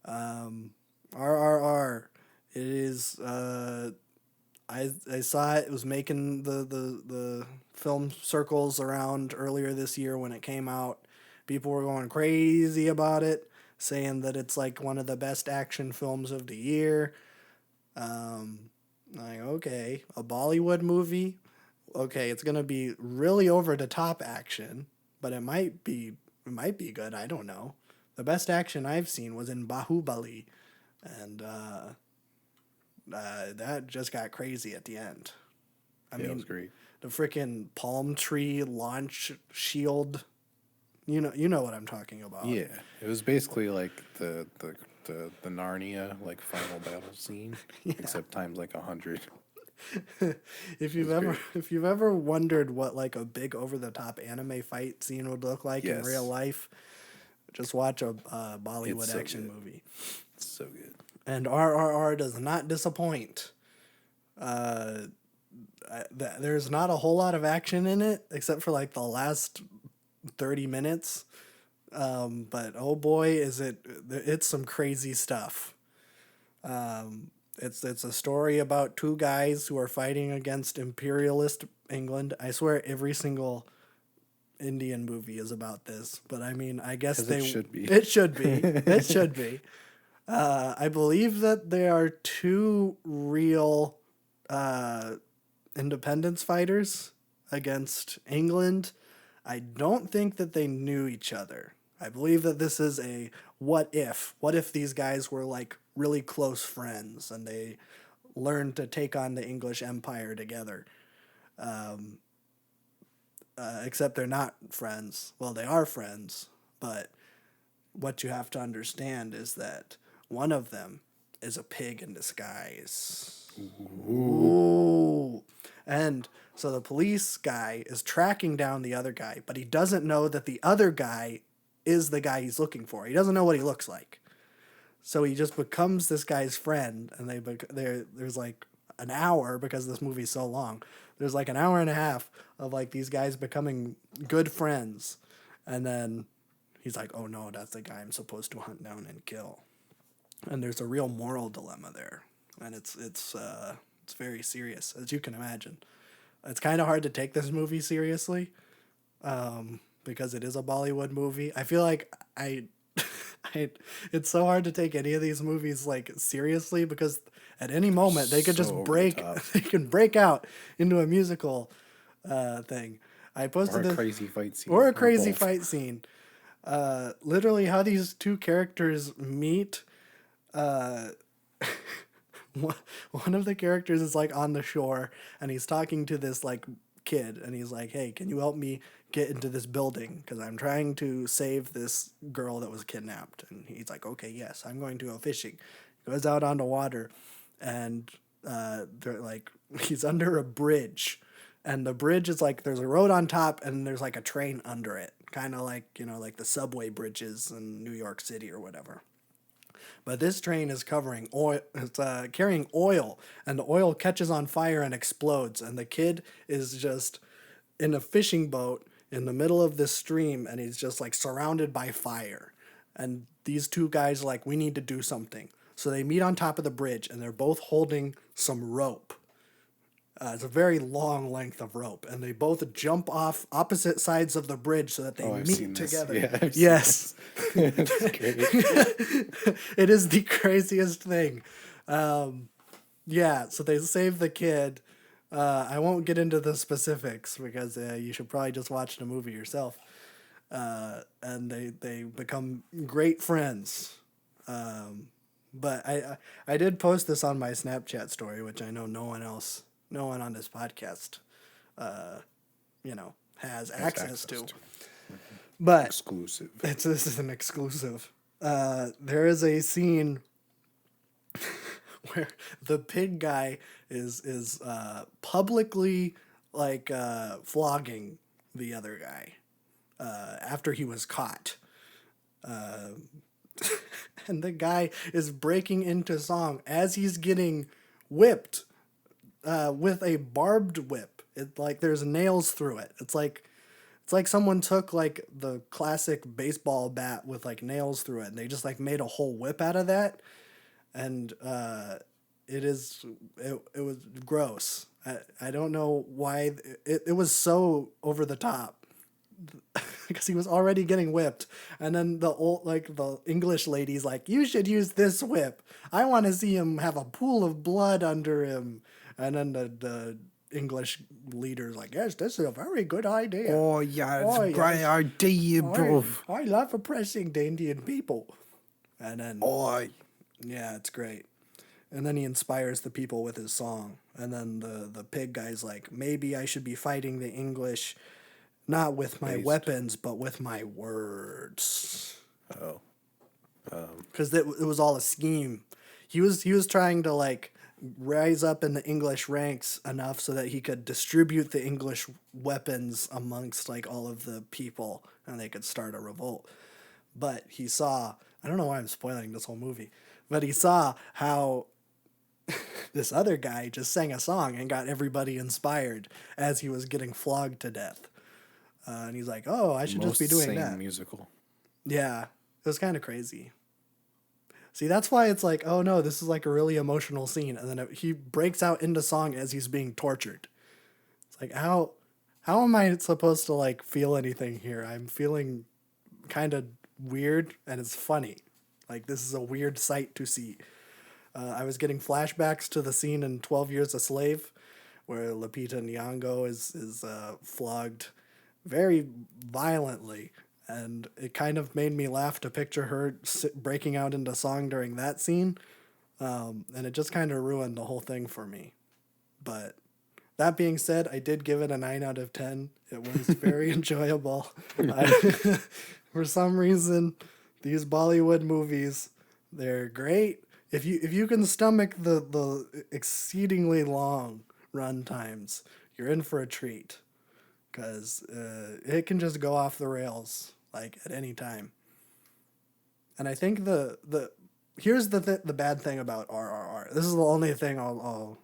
RRR. It is. I saw it. It was making the film circles around earlier this year when it came out. People were going crazy about it, saying that it's like one of the best action films of the year. Like, okay, a Bollywood movie. Okay, it's gonna be really over the top action, but it might be good. I don't know. The best action I've seen was in Bahubali, and that just got crazy at the end. I mean, it was great. The freaking palm tree launch shield. You know what I'm talking about. Yeah, it was basically like the Narnia like final battle scene, except times like 100. If you've ever wondered what like a big over the top anime fight scene would look like in real life, just watch a Bollywood action movie. It's so good. And RRR does not disappoint. There's not a whole lot of action in it except for like the last 30 minutes. But oh boy, it's some crazy stuff. It's a story about two guys who are fighting against imperialist England. I swear every single Indian movie is about this, but I mean, I guess it should be. It should be. It should be. I believe that there are two real independence fighters against England. I don't think that they knew each other. I believe that this is a what if. What if these guys were like really close friends and they learned to take on the English Empire together? Except they're not friends. Well, they are friends, but what you have to understand is that one of them is a pig in disguise. Ooh. And so the police guy is tracking down the other guy, but he doesn't know that the other guy is the guy he's looking for. He doesn't know what he looks like. So he just becomes this guy's friend, and there's like an hour, because this movie's so long, there's like an hour and a half of like these guys becoming good friends. And then he's like, oh no, that's the guy I'm supposed to hunt down and kill. And there's a real moral dilemma there. And it's very serious, as you can imagine. It's kind of hard to take this movie seriously, because it is a Bollywood movie. I feel like it's so hard to take any of these movies like seriously, because at any moment they could just they can break out into a musical thing. I posted or a crazy fight scene. Or a crazy fight scene. Literally how these two characters meet. One of the characters is like on the shore and he's talking to this like kid and he's like, hey, can you help me get into this building? Because I'm trying to save this girl that was kidnapped. And he's like, okay, yes, I'm going to go fishing. He goes out onto water and they're like, he's under a bridge. And the bridge is like, there's a road on top and there's like a train under it. Kind of like, like the subway bridges in New York City or whatever. But this train is covering oil. It's carrying oil, and the oil catches on fire and explodes. And the kid is just in a fishing boat in the middle of this stream, and he's just like surrounded by fire. And these two guys are like, we need to do something. So they meet on top of the bridge, and they're both holding some rope. It's a very long length of rope, and they both jump off opposite sides of the bridge so that they meet together. Yeah, yes, that's great. It is the craziest thing. So they save the kid, I won't get into the specifics because you should probably just watch the movie yourself. And they become great friends. But I did post this on my Snapchat story, which I know no one on this podcast, has access to. But Exclusive. this is an exclusive. There is a scene where the pig guy is publicly like flogging the other guy after he was caught. And the guy is breaking into song as he's getting whipped with a barbed whip. It like there's nails through it. It's like someone took like the classic baseball bat with like nails through it and they just like made a whole whip out of that. And it was gross. I don't know why it was so over the top. Because he was already getting whipped, and then the English lady's like, "You should use this whip. I want to see him have a pool of blood under him." And then the English leader's like, "Yes, this is a very good idea. Oh yeah, it's Oh, a great yes. idea, bro. I love oppressing the Indian people." And then Oh, yeah, it's great. And then he inspires the people with his song. And then the pig guy's like, "Maybe I should be fighting the English, not with my weapons, but with my words." oh, Because it was all a scheme. He was trying to like rise up in the English ranks enough so that he could distribute the English weapons amongst like all of the people and they could start a revolt. But he saw, I don't know why I'm spoiling this whole movie, but he saw how this other guy just sang a song and got everybody inspired as he was getting flogged to death. And he's like, "Oh, I should just be doing that." Musical. Yeah, it was kind of crazy. See, that's why it's like, oh no, this is like a really emotional scene. And then he breaks out into song as he's being tortured. It's like, how am I supposed to like feel anything here? I'm feeling kind of weird and it's funny. Like, this is a weird sight to see. I was getting flashbacks to the scene in 12 Years a Slave where Lupita Nyong'o is flogged very violently. And it kind of made me laugh to picture her breaking out into song during that scene. And it just kind of ruined the whole thing for me. But that being said, I did give it a 9 out of 10. It was very enjoyable. For some reason, these Bollywood movies, they're great. If you can stomach the exceedingly long run times, you're in for a treat. Because it can just go off the rails like at any time. And I think here's the bad thing about RRR. This is the only thing I'll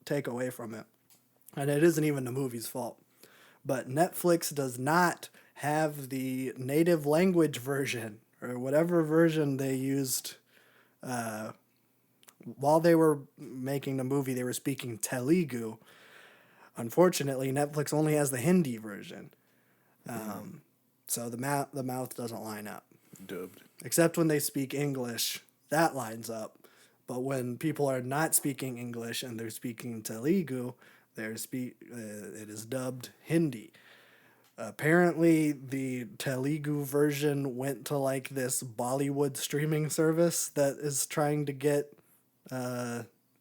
take away from it. And it isn't even the movie's fault. But Netflix does not have the native language version or whatever version they used while they were making the movie. They were speaking Telugu. Unfortunately, Netflix only has the Hindi version. So the mouth doesn't line up. Dubbed. Except when they speak English, that lines up. But when people are not speaking English and they're speaking Telugu, it is dubbed Hindi. Apparently, the Telugu version went to like this Bollywood streaming service that is trying to get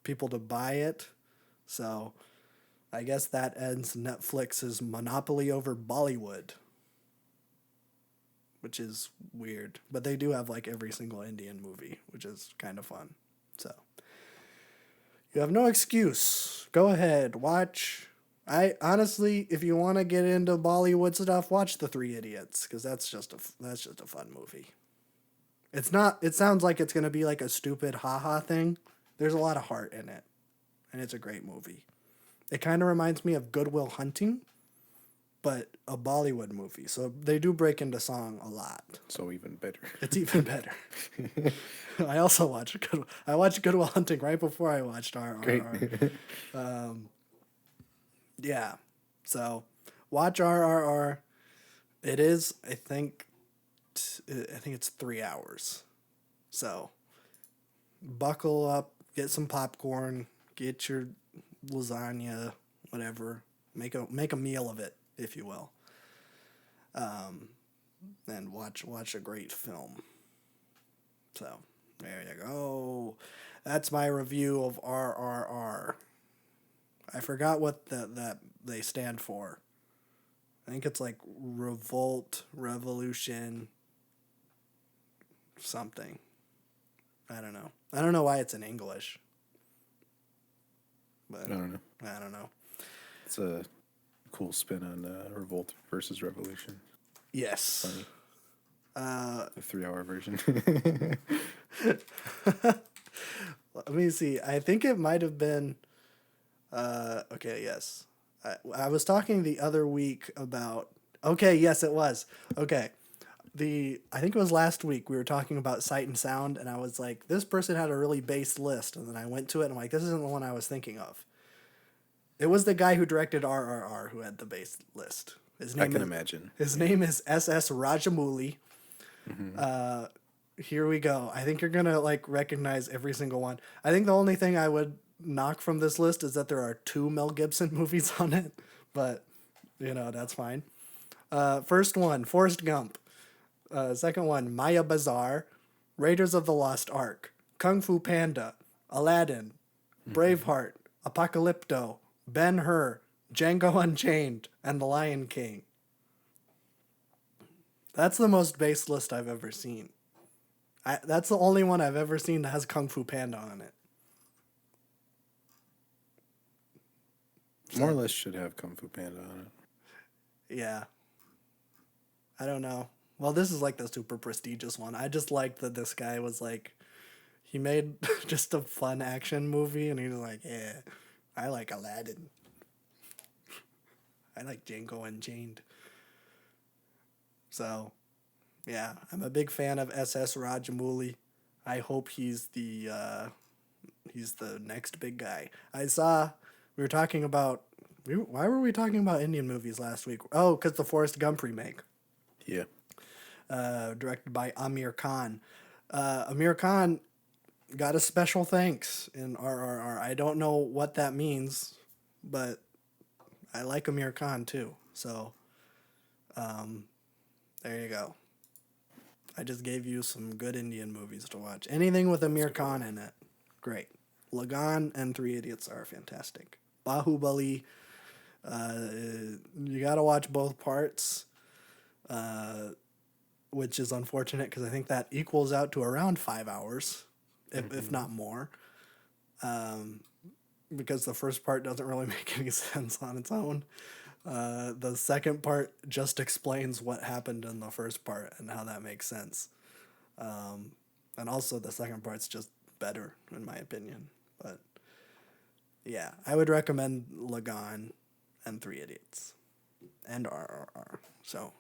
people to buy it. So I guess that ends Netflix's monopoly over Bollywood, which is weird. But they do have like every single Indian movie, which is kind of fun. So you have no excuse. Go ahead, watch. I honestly, if you want to get into Bollywood stuff, watch The Three Idiots, because that's just a fun movie. It's not. It sounds like it's gonna be like a stupid haha thing. There's a lot of heart in it, and it's a great movie. It kind of reminds me of Good Will Hunting, but a Bollywood movie. So they do break into song a lot. So even better. It's even better. I also watched Good Will Hunting right before I watched RRR. Great. Yeah. So watch RRR. It is, I think it's 3 hours. So buckle up, get some popcorn, get your lasagna, whatever. Make a meal of it, if you will. And watch a great film. So there you go. That's my review of RRR. I forgot what that they stand for. I think it's like Revolt, Revolution, something. I don't know. I don't know why it's in English. But I don't know. I don't know. It's a cool spin on Revolt versus Revolution. Yes. Funny. The 3-hour version. Let me see. I think it might have been. Okay. Yes. I was talking the other week about. Okay. Yes, it was. Okay. I think it was last week we were talking about Sight and Sound, and I was like, this person had a really base list, and then I went to it and I'm like, this isn't the one I was thinking of. It was the guy who directed RRR who had the base list. I can imagine. His name is S.S. Rajamouli. Mm-hmm. Here we go. I think you're gonna like recognize every single one. I think the only thing I would knock from this list is that there are 2 Mel Gibson movies on it, but that's fine. First one, Forrest Gump. Second one, Maya Bazaar, Raiders of the Lost Ark, Kung Fu Panda, Aladdin, Braveheart, Apocalypto, Ben-Hur, Django Unchained, and The Lion King. That's the most base list I've ever seen. That's the only one I've ever seen that has Kung Fu Panda on it. More or less should have Kung Fu Panda on it. Yeah. I don't know. Well, this is like the super prestigious one. I just liked that this guy was like, he made just a fun action movie, and he was like, yeah, I like Aladdin. I like Django Unchained. So, yeah, I'm a big fan of S.S. Rajamouli. I hope he's the next big guy. We were talking about, why were we talking about Indian movies last week? Oh, because the Forrest Gump remake. Yeah. Directed by Amir Khan. Amir Khan got a special thanks in RRR. I don't know what that means, but I like Amir Khan too. So, there you go. I just gave you some good Indian movies to watch. Anything with Amir Khan in it, great. Lagan and Three Idiots are fantastic. Bahubali, you gotta watch both parts, which is unfortunate because I think that equals out to around 5 hours, if not more. Because the first part doesn't really make any sense on its own. The second part just explains what happened in the first part and how that makes sense. And also the second part's just better, in my opinion. But yeah, I would recommend Lagan and Three Idiots and RRR. So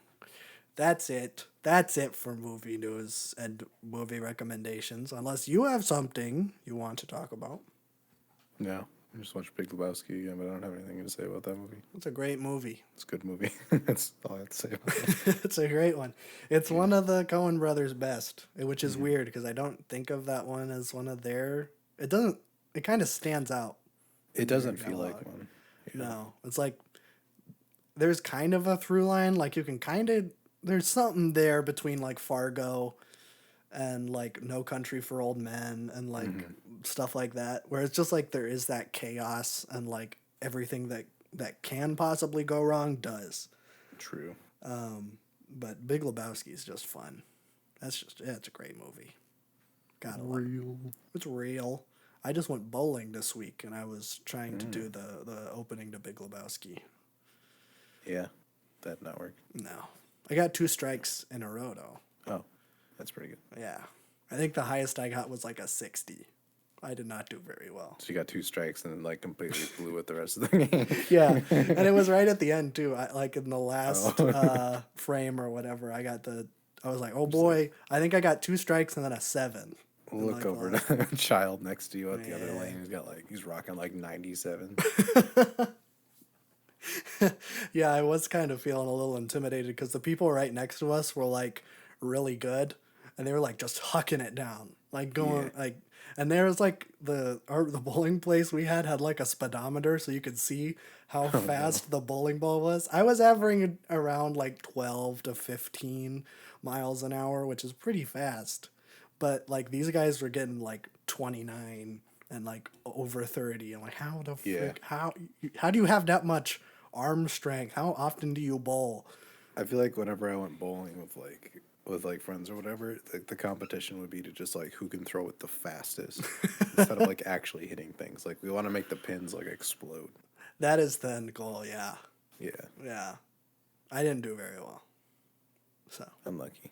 that's it. That's it for movie news and movie recommendations. Unless you have something you want to talk about. No. I just watched Big Lebowski again, but I don't have anything to say about that movie. It's a great movie. It's a good movie. That's all I have to say about it. It's a great one. It's one of the Coen brothers' best, which is weird because I don't think of that one as one of their... It kind of stands out. It doesn't feel like one. Yeah. No. It's like there's kind of a through line. Like you can kind of... There's something there between like Fargo and like No Country for Old Men and like stuff like that, where it's just like there is that chaos and like everything that can possibly go wrong does. True. But Big Lebowski is just fun. It's a great movie. It's real. I just went bowling this week and I was trying to do the opening to Big Lebowski. Yeah, that did not work. No. I got 2 strikes in a row though. Oh, that's pretty good. Yeah. I think the highest I got was like a 60. I did not do very well. So you got 2 strikes and then like completely blew it the rest of the game. Yeah. And it was right at the end too. Like in the last frame or whatever, I was like, oh boy, I think I got 2 strikes and then a 7. Look like, over to a child next to you at the other lane. He's rocking like 97. Yeah, I was kind of feeling a little intimidated because the people right next to us were like really good. and they were like just hucking it down, like going like. And there was like the bowling place we had like a speedometer, so you could see how fast the bowling ball was. I was averaging around like 12 to 15 miles an hour, which is pretty fast. But like these guys were getting like 29 and like over 30. I'm like, how the frick? How do you have that much arm strength? How often do you bowl? I feel like whenever I went bowling with friends or whatever, the competition would be to just like who can throw it the fastest instead of like actually hitting things. Like we want to make the pins like explode. That is the end goal, yeah. Yeah. Yeah. I didn't do very well. So Unlucky.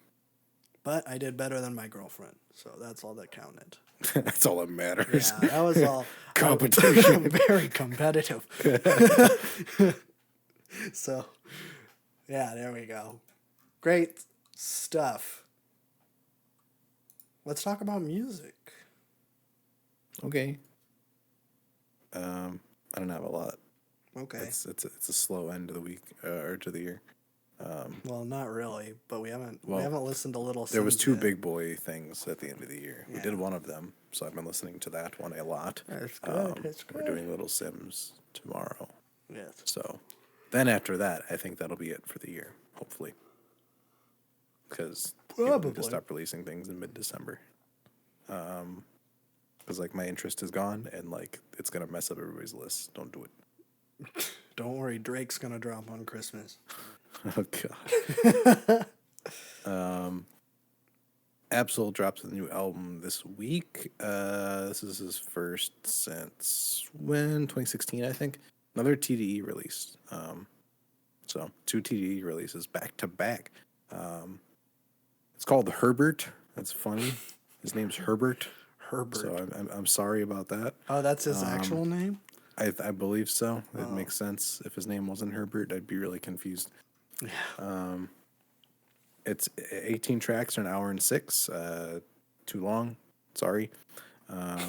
But I did better than my girlfriend, so that's all that counted. That's all that matters. Yeah, that was all competition. Very competitive. So yeah, there we go. Great stuff. Let's talk about music. Okay. I don't have a lot. Okay. It's a slow end of the week or to the year. Well, not really, but we haven't listened to Little Sims. There was two yet. big boy things at the end of the year. Yeah. We did one of them, so I've been listening to that one a lot. That's good. That's good. We're doing Little Sims tomorrow. Yes. So then after that, I think that'll be it for the year, hopefully. Because people need to stop releasing things in mid-December. Because like my interest is gone, and like it's gonna mess up everybody's list. Don't do it. Don't worry, Drake's gonna drop on Christmas. Oh god. Absol drops a new album this week. This is his first since when? 2016, I think. Another TDE release. So 2 TDE releases back to back. It's called Herbert. That's funny. His name's Herbert. Herbert. So I'm sorry about that. Oh, that's his actual name? I believe so. It makes sense. If his name wasn't Herbert, I'd be really confused. Yeah. It's 18 tracks, an hour and 6. Too long. Sorry. I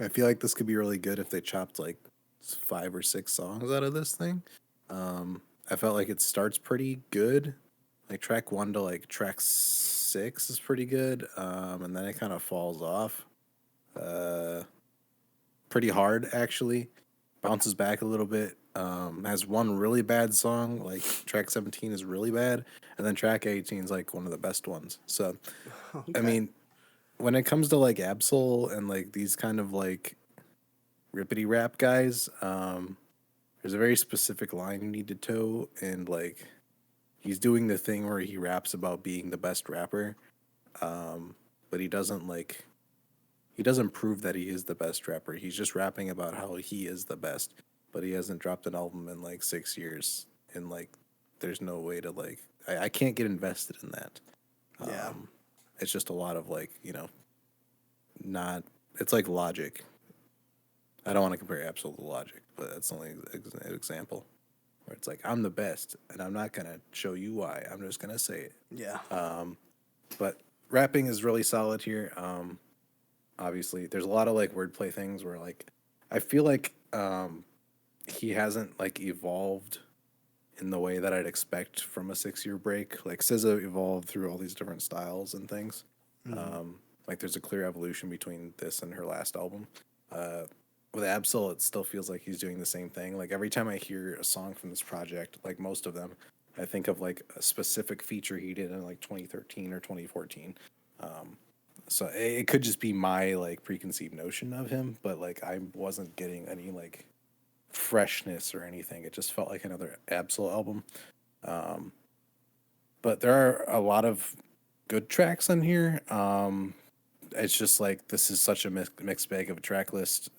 feel like this could be really good if they chopped like 5 or 6 songs out of this thing. I felt like it starts pretty good. Like track 1 to like track 6 is pretty good. And then it kind of falls off. Pretty hard actually. Bounces back a little bit. Has one really bad song, like track 17 is really bad, and then track 18 is like one of the best ones. So, okay. I mean, when it comes to like Absol and like these kind of like rippity rap guys, there's a very specific line you need to toe, and like he's doing the thing where he raps about being the best rapper, but he doesn't prove that he is the best rapper. He's just rapping about how he is the best. But he hasn't dropped an album in like 6 years, and like there's no way to like I can't get invested in that. Yeah, it's just a lot of like, you know, not, it's like Logic. I don't want to compare Absol to Logic, but that's only an example where it's like I'm the best, and I'm not gonna show you why. I'm just gonna say it. Yeah. But rapping is really solid here. Obviously, there's a lot of like wordplay things where like I feel like he hasn't like evolved in the way that I'd expect from a 6-year break. Like SZA evolved through all these different styles and things. Mm-hmm. Like there's a clear evolution between this and her last album. With Absol, it still feels like he's doing the same thing. Like every time I hear a song from this project, like most of them, I think of like a specific feature he did in like 2013 or 2014. So it could just be my like preconceived notion of him, but like I wasn't getting any like freshness or anything. It just felt like another Absol album. But there are a lot of good tracks on here. It's just like this is such a mixed bag of a track list.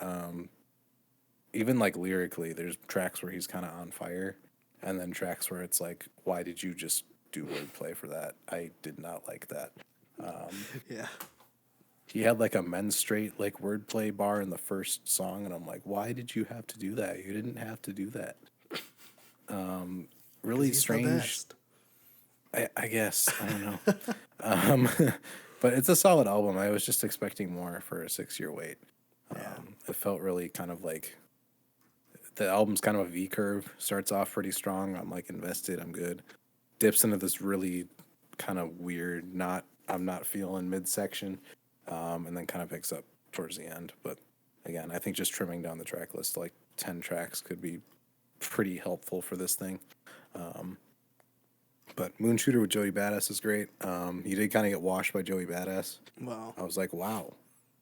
Even like lyrically, there's tracks where he's kind of on fire, and then tracks where it's like, why did you just do wordplay for that? I did not like that. Yeah. He had like a men's straight like wordplay bar in the first song, and I'm like, why did you have to do that? You didn't have to do that. Really strange. I guess I don't know. But it's a solid album. I was just expecting more for a 6-year wait. It felt really kind of like the album's kind of a V curve. Starts off pretty strong. I'm like invested. I'm good. Dips into this really kind of weird, I'm not feeling midsection, and then kind of picks up towards the end. But again, I think just trimming down the track list to like 10 tracks could be pretty helpful for this thing. But Moon Shooter with Joey Badass is great. He did kind of get washed by Joey Badass. Wow. I was like, wow,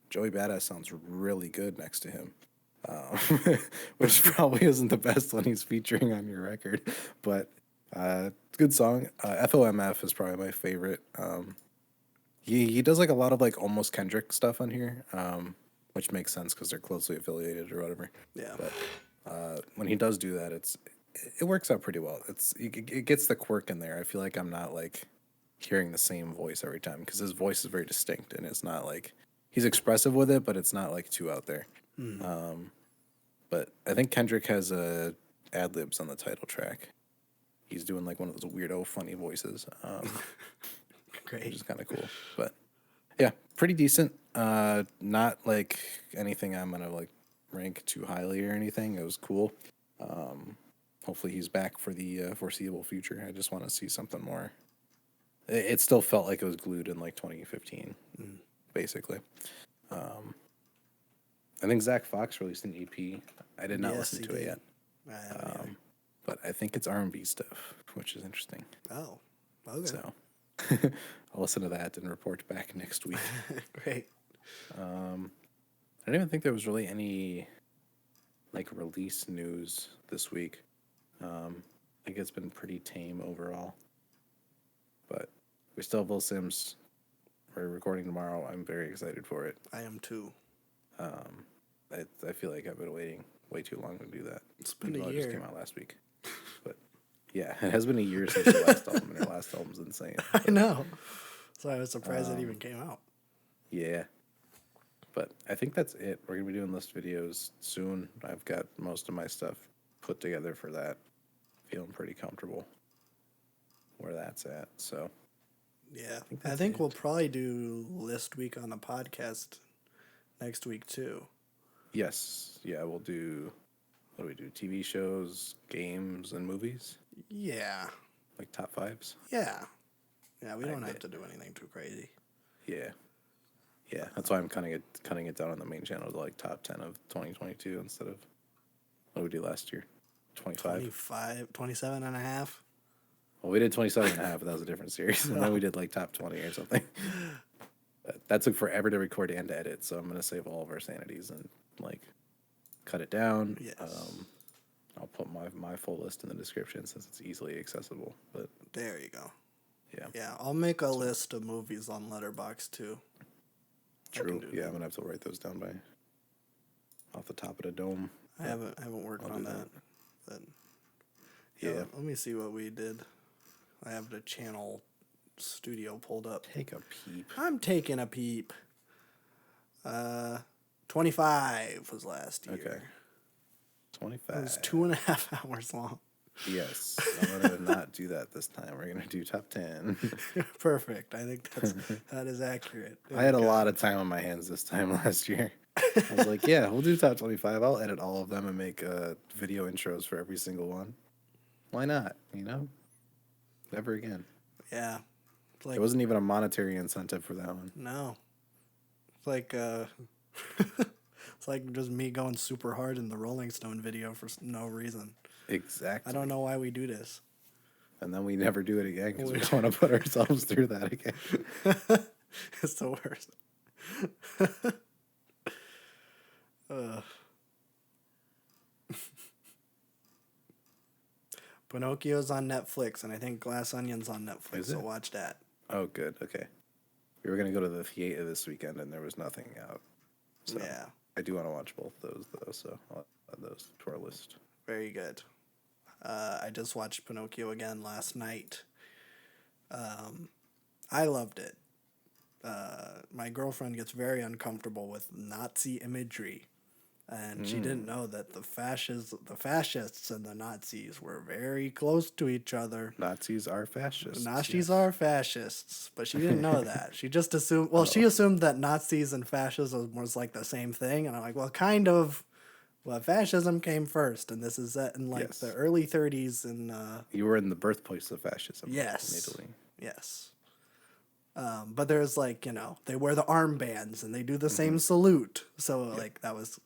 Joey Badass sounds really good next to him. Which probably isn't the best when he's featuring on your record, but good song. FOMF is probably my favorite. He does like a lot of like almost Kendrick stuff on here, which makes sense because they're closely affiliated or whatever. Yeah. But when he does do that, it works out pretty well. It gets the quirk in there. I feel like I'm not like hearing the same voice every time because his voice is very distinct and it's not like he's expressive with it, but it's not like too out there. But I think Kendrick has ad libs on the title track. He's doing like one of those weirdo funny voices. Great. Which is kind of cool. But yeah, pretty decent. Not like anything I'm gonna like rank too highly or anything. It was cool. Hopefully he's back for the foreseeable future. I just want to see something more. It still felt like it was glued in like 2015, basically. I think Zach Fox released an EP. I did not listen to it yet. But I think it's R&B stuff, which is interesting. Oh, okay. So I'll listen to that and report back next week. Great. I don't even think there was really any like release news this week. I think it's been pretty tame overall. But we still have Will Sims. We're recording tomorrow. I'm very excited for it. I am too. I feel like I've been waiting way too long to do that. It's been Even a though year. It just came out last week. But yeah, it has been a year since the last album, and her last album's insane. I know. So I was surprised it even came out. Yeah. But I think that's it. We're going to be doing list videos soon. I've got most of my stuff put together for that. Feeling pretty comfortable where that's at. So Yeah. I think we'll probably do list week on the podcast next week too. yes. Yeah, we'll do, what do we do? TV shows, games, and movies? Yeah. Like top fives? Yeah. Yeah, we don't have bet. to do anything too crazy. Yeah. Yeah, that's why I'm cutting it down on the main channel to like top 10 of 2022 instead of what did we do last year? 25? 27 and a half. Well, we did 27 and a half, but that was a different series. And then we did like top 20 or something. That took forever to record and to edit, so I'm going to save all of our sanities and like cut it down. Yes. I'll put my full list in the description since it's easily accessible. But There you go. yeah. Yeah, I'll make a list of movies on Letterboxd too. True. do Yeah, that. I'm going to have to write those down off the top of the dome. I haven't worked I'll on do that. But Yeah. let me see what we did. I have the channel studio pulled up. Take a peep. I'm taking a peep. 25 was last year. Okay. 25. It was 2.5 hours long. Yes. I'm going to not do that this time. We're going to do top 10. Perfect. I think that is accurate. I had a lot of time on my hands this time last year. I was like, yeah, we'll do top 25. I'll edit all of them and make video intros for every single one. Why not? You know? Never again. Yeah. It's like, There wasn't even a monetary incentive for that one. no. It's like it's like just me going super hard in the Rolling Stone video for no reason. Exactly. I don't know why we do this. And then we never do it again because we don't want to put ourselves through that again. It's the worst. Pinocchio's on Netflix, and I think Glass Onion's on Netflix, Is so it? watch that. Oh, good. Okay. We were going to go to the theater this weekend and there was nothing out. So Yeah, I do want to watch both those, though. So I'll add those to our list. very good. I just watched Pinocchio again last night. I loved it. My girlfriend gets very uncomfortable with Nazi imagery, and she didn't know that the fascists and the Nazis were very close to each other. Nazis are fascists. Nazis are fascists, but she didn't know that. She just assumed. Well, she assumed that Nazis and fascism was like the same thing, and I'm like, well, kind of. Well, fascism came first, and this is set in Yes. the early 30s in You were in the birthplace of fascism. Yes. In Italy. yes. But there's like, they wear the armbands and they do the same salute. So like that was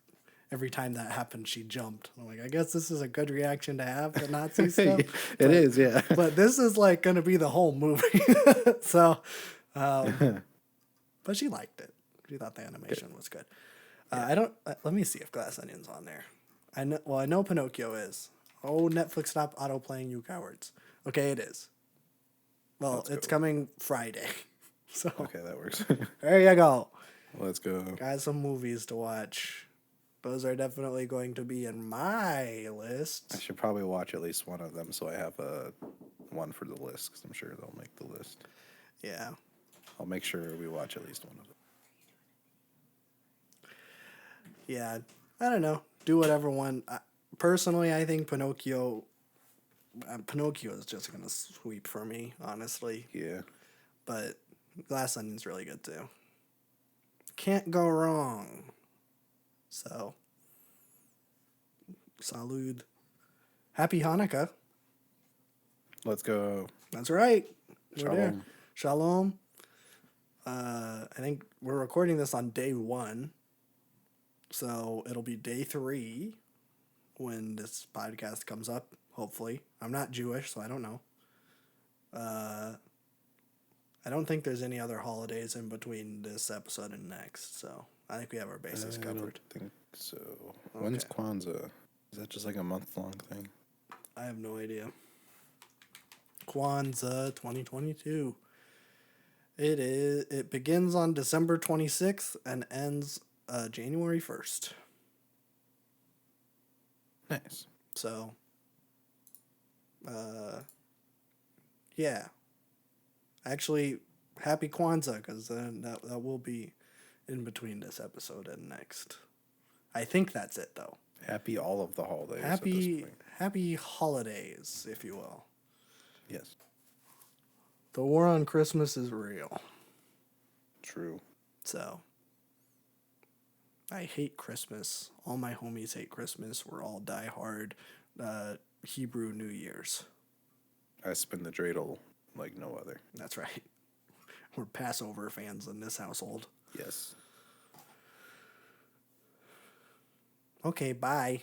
every time that happened, she jumped. I'm like, I guess this is a good reaction to have the Nazi stuff. It is, yeah. But this is like going to be the whole movie. So, but she liked it. She thought the animation was good. I don't. Let me see if Glass Onion's on there. I know. Well, I know Pinocchio is. Oh, Netflix, stop auto playing, you cowards. Okay, it is. Well, it's coming Friday. So Okay, that works. there you go. Let's go. Got some movies to watch. Those are definitely going to be in my list. I should probably watch at least one of them so I have one for the list because I'm sure they'll make the list. Yeah. I'll make sure we watch at least one of them. Yeah. I don't know. Do whatever one. Personally, I think Pinocchio is just going to sweep for me, honestly. Yeah. But Glass Onion's really good too. Can't go wrong. So, salud. Happy Hanukkah. Let's go. That's right. We're Shalom. there. Shalom. I think we're recording this on day 1. So it'll be day 3 when this podcast comes up, hopefully. I'm not Jewish, so I don't know. I don't think there's any other holidays in between this episode and next, so I think we have our bases covered. I don't think so. When's Kwanzaa? Is that just like a month-long thing? I have no idea. Kwanzaa 2022. It begins on December 26th and ends January 1st. Nice. So, yeah. Actually, happy Kwanzaa, because then that will be in between this episode and next. I think that's it, though. Happy all of the holidays at this point. Happy holidays, if you will. Yes. The war on Christmas is real. True. So, I hate Christmas. All my homies hate Christmas. We're all diehard Hebrew New Year's. I spin the dreidel like no other. That's right. We're Passover fans in this household. Yes. Okay, bye.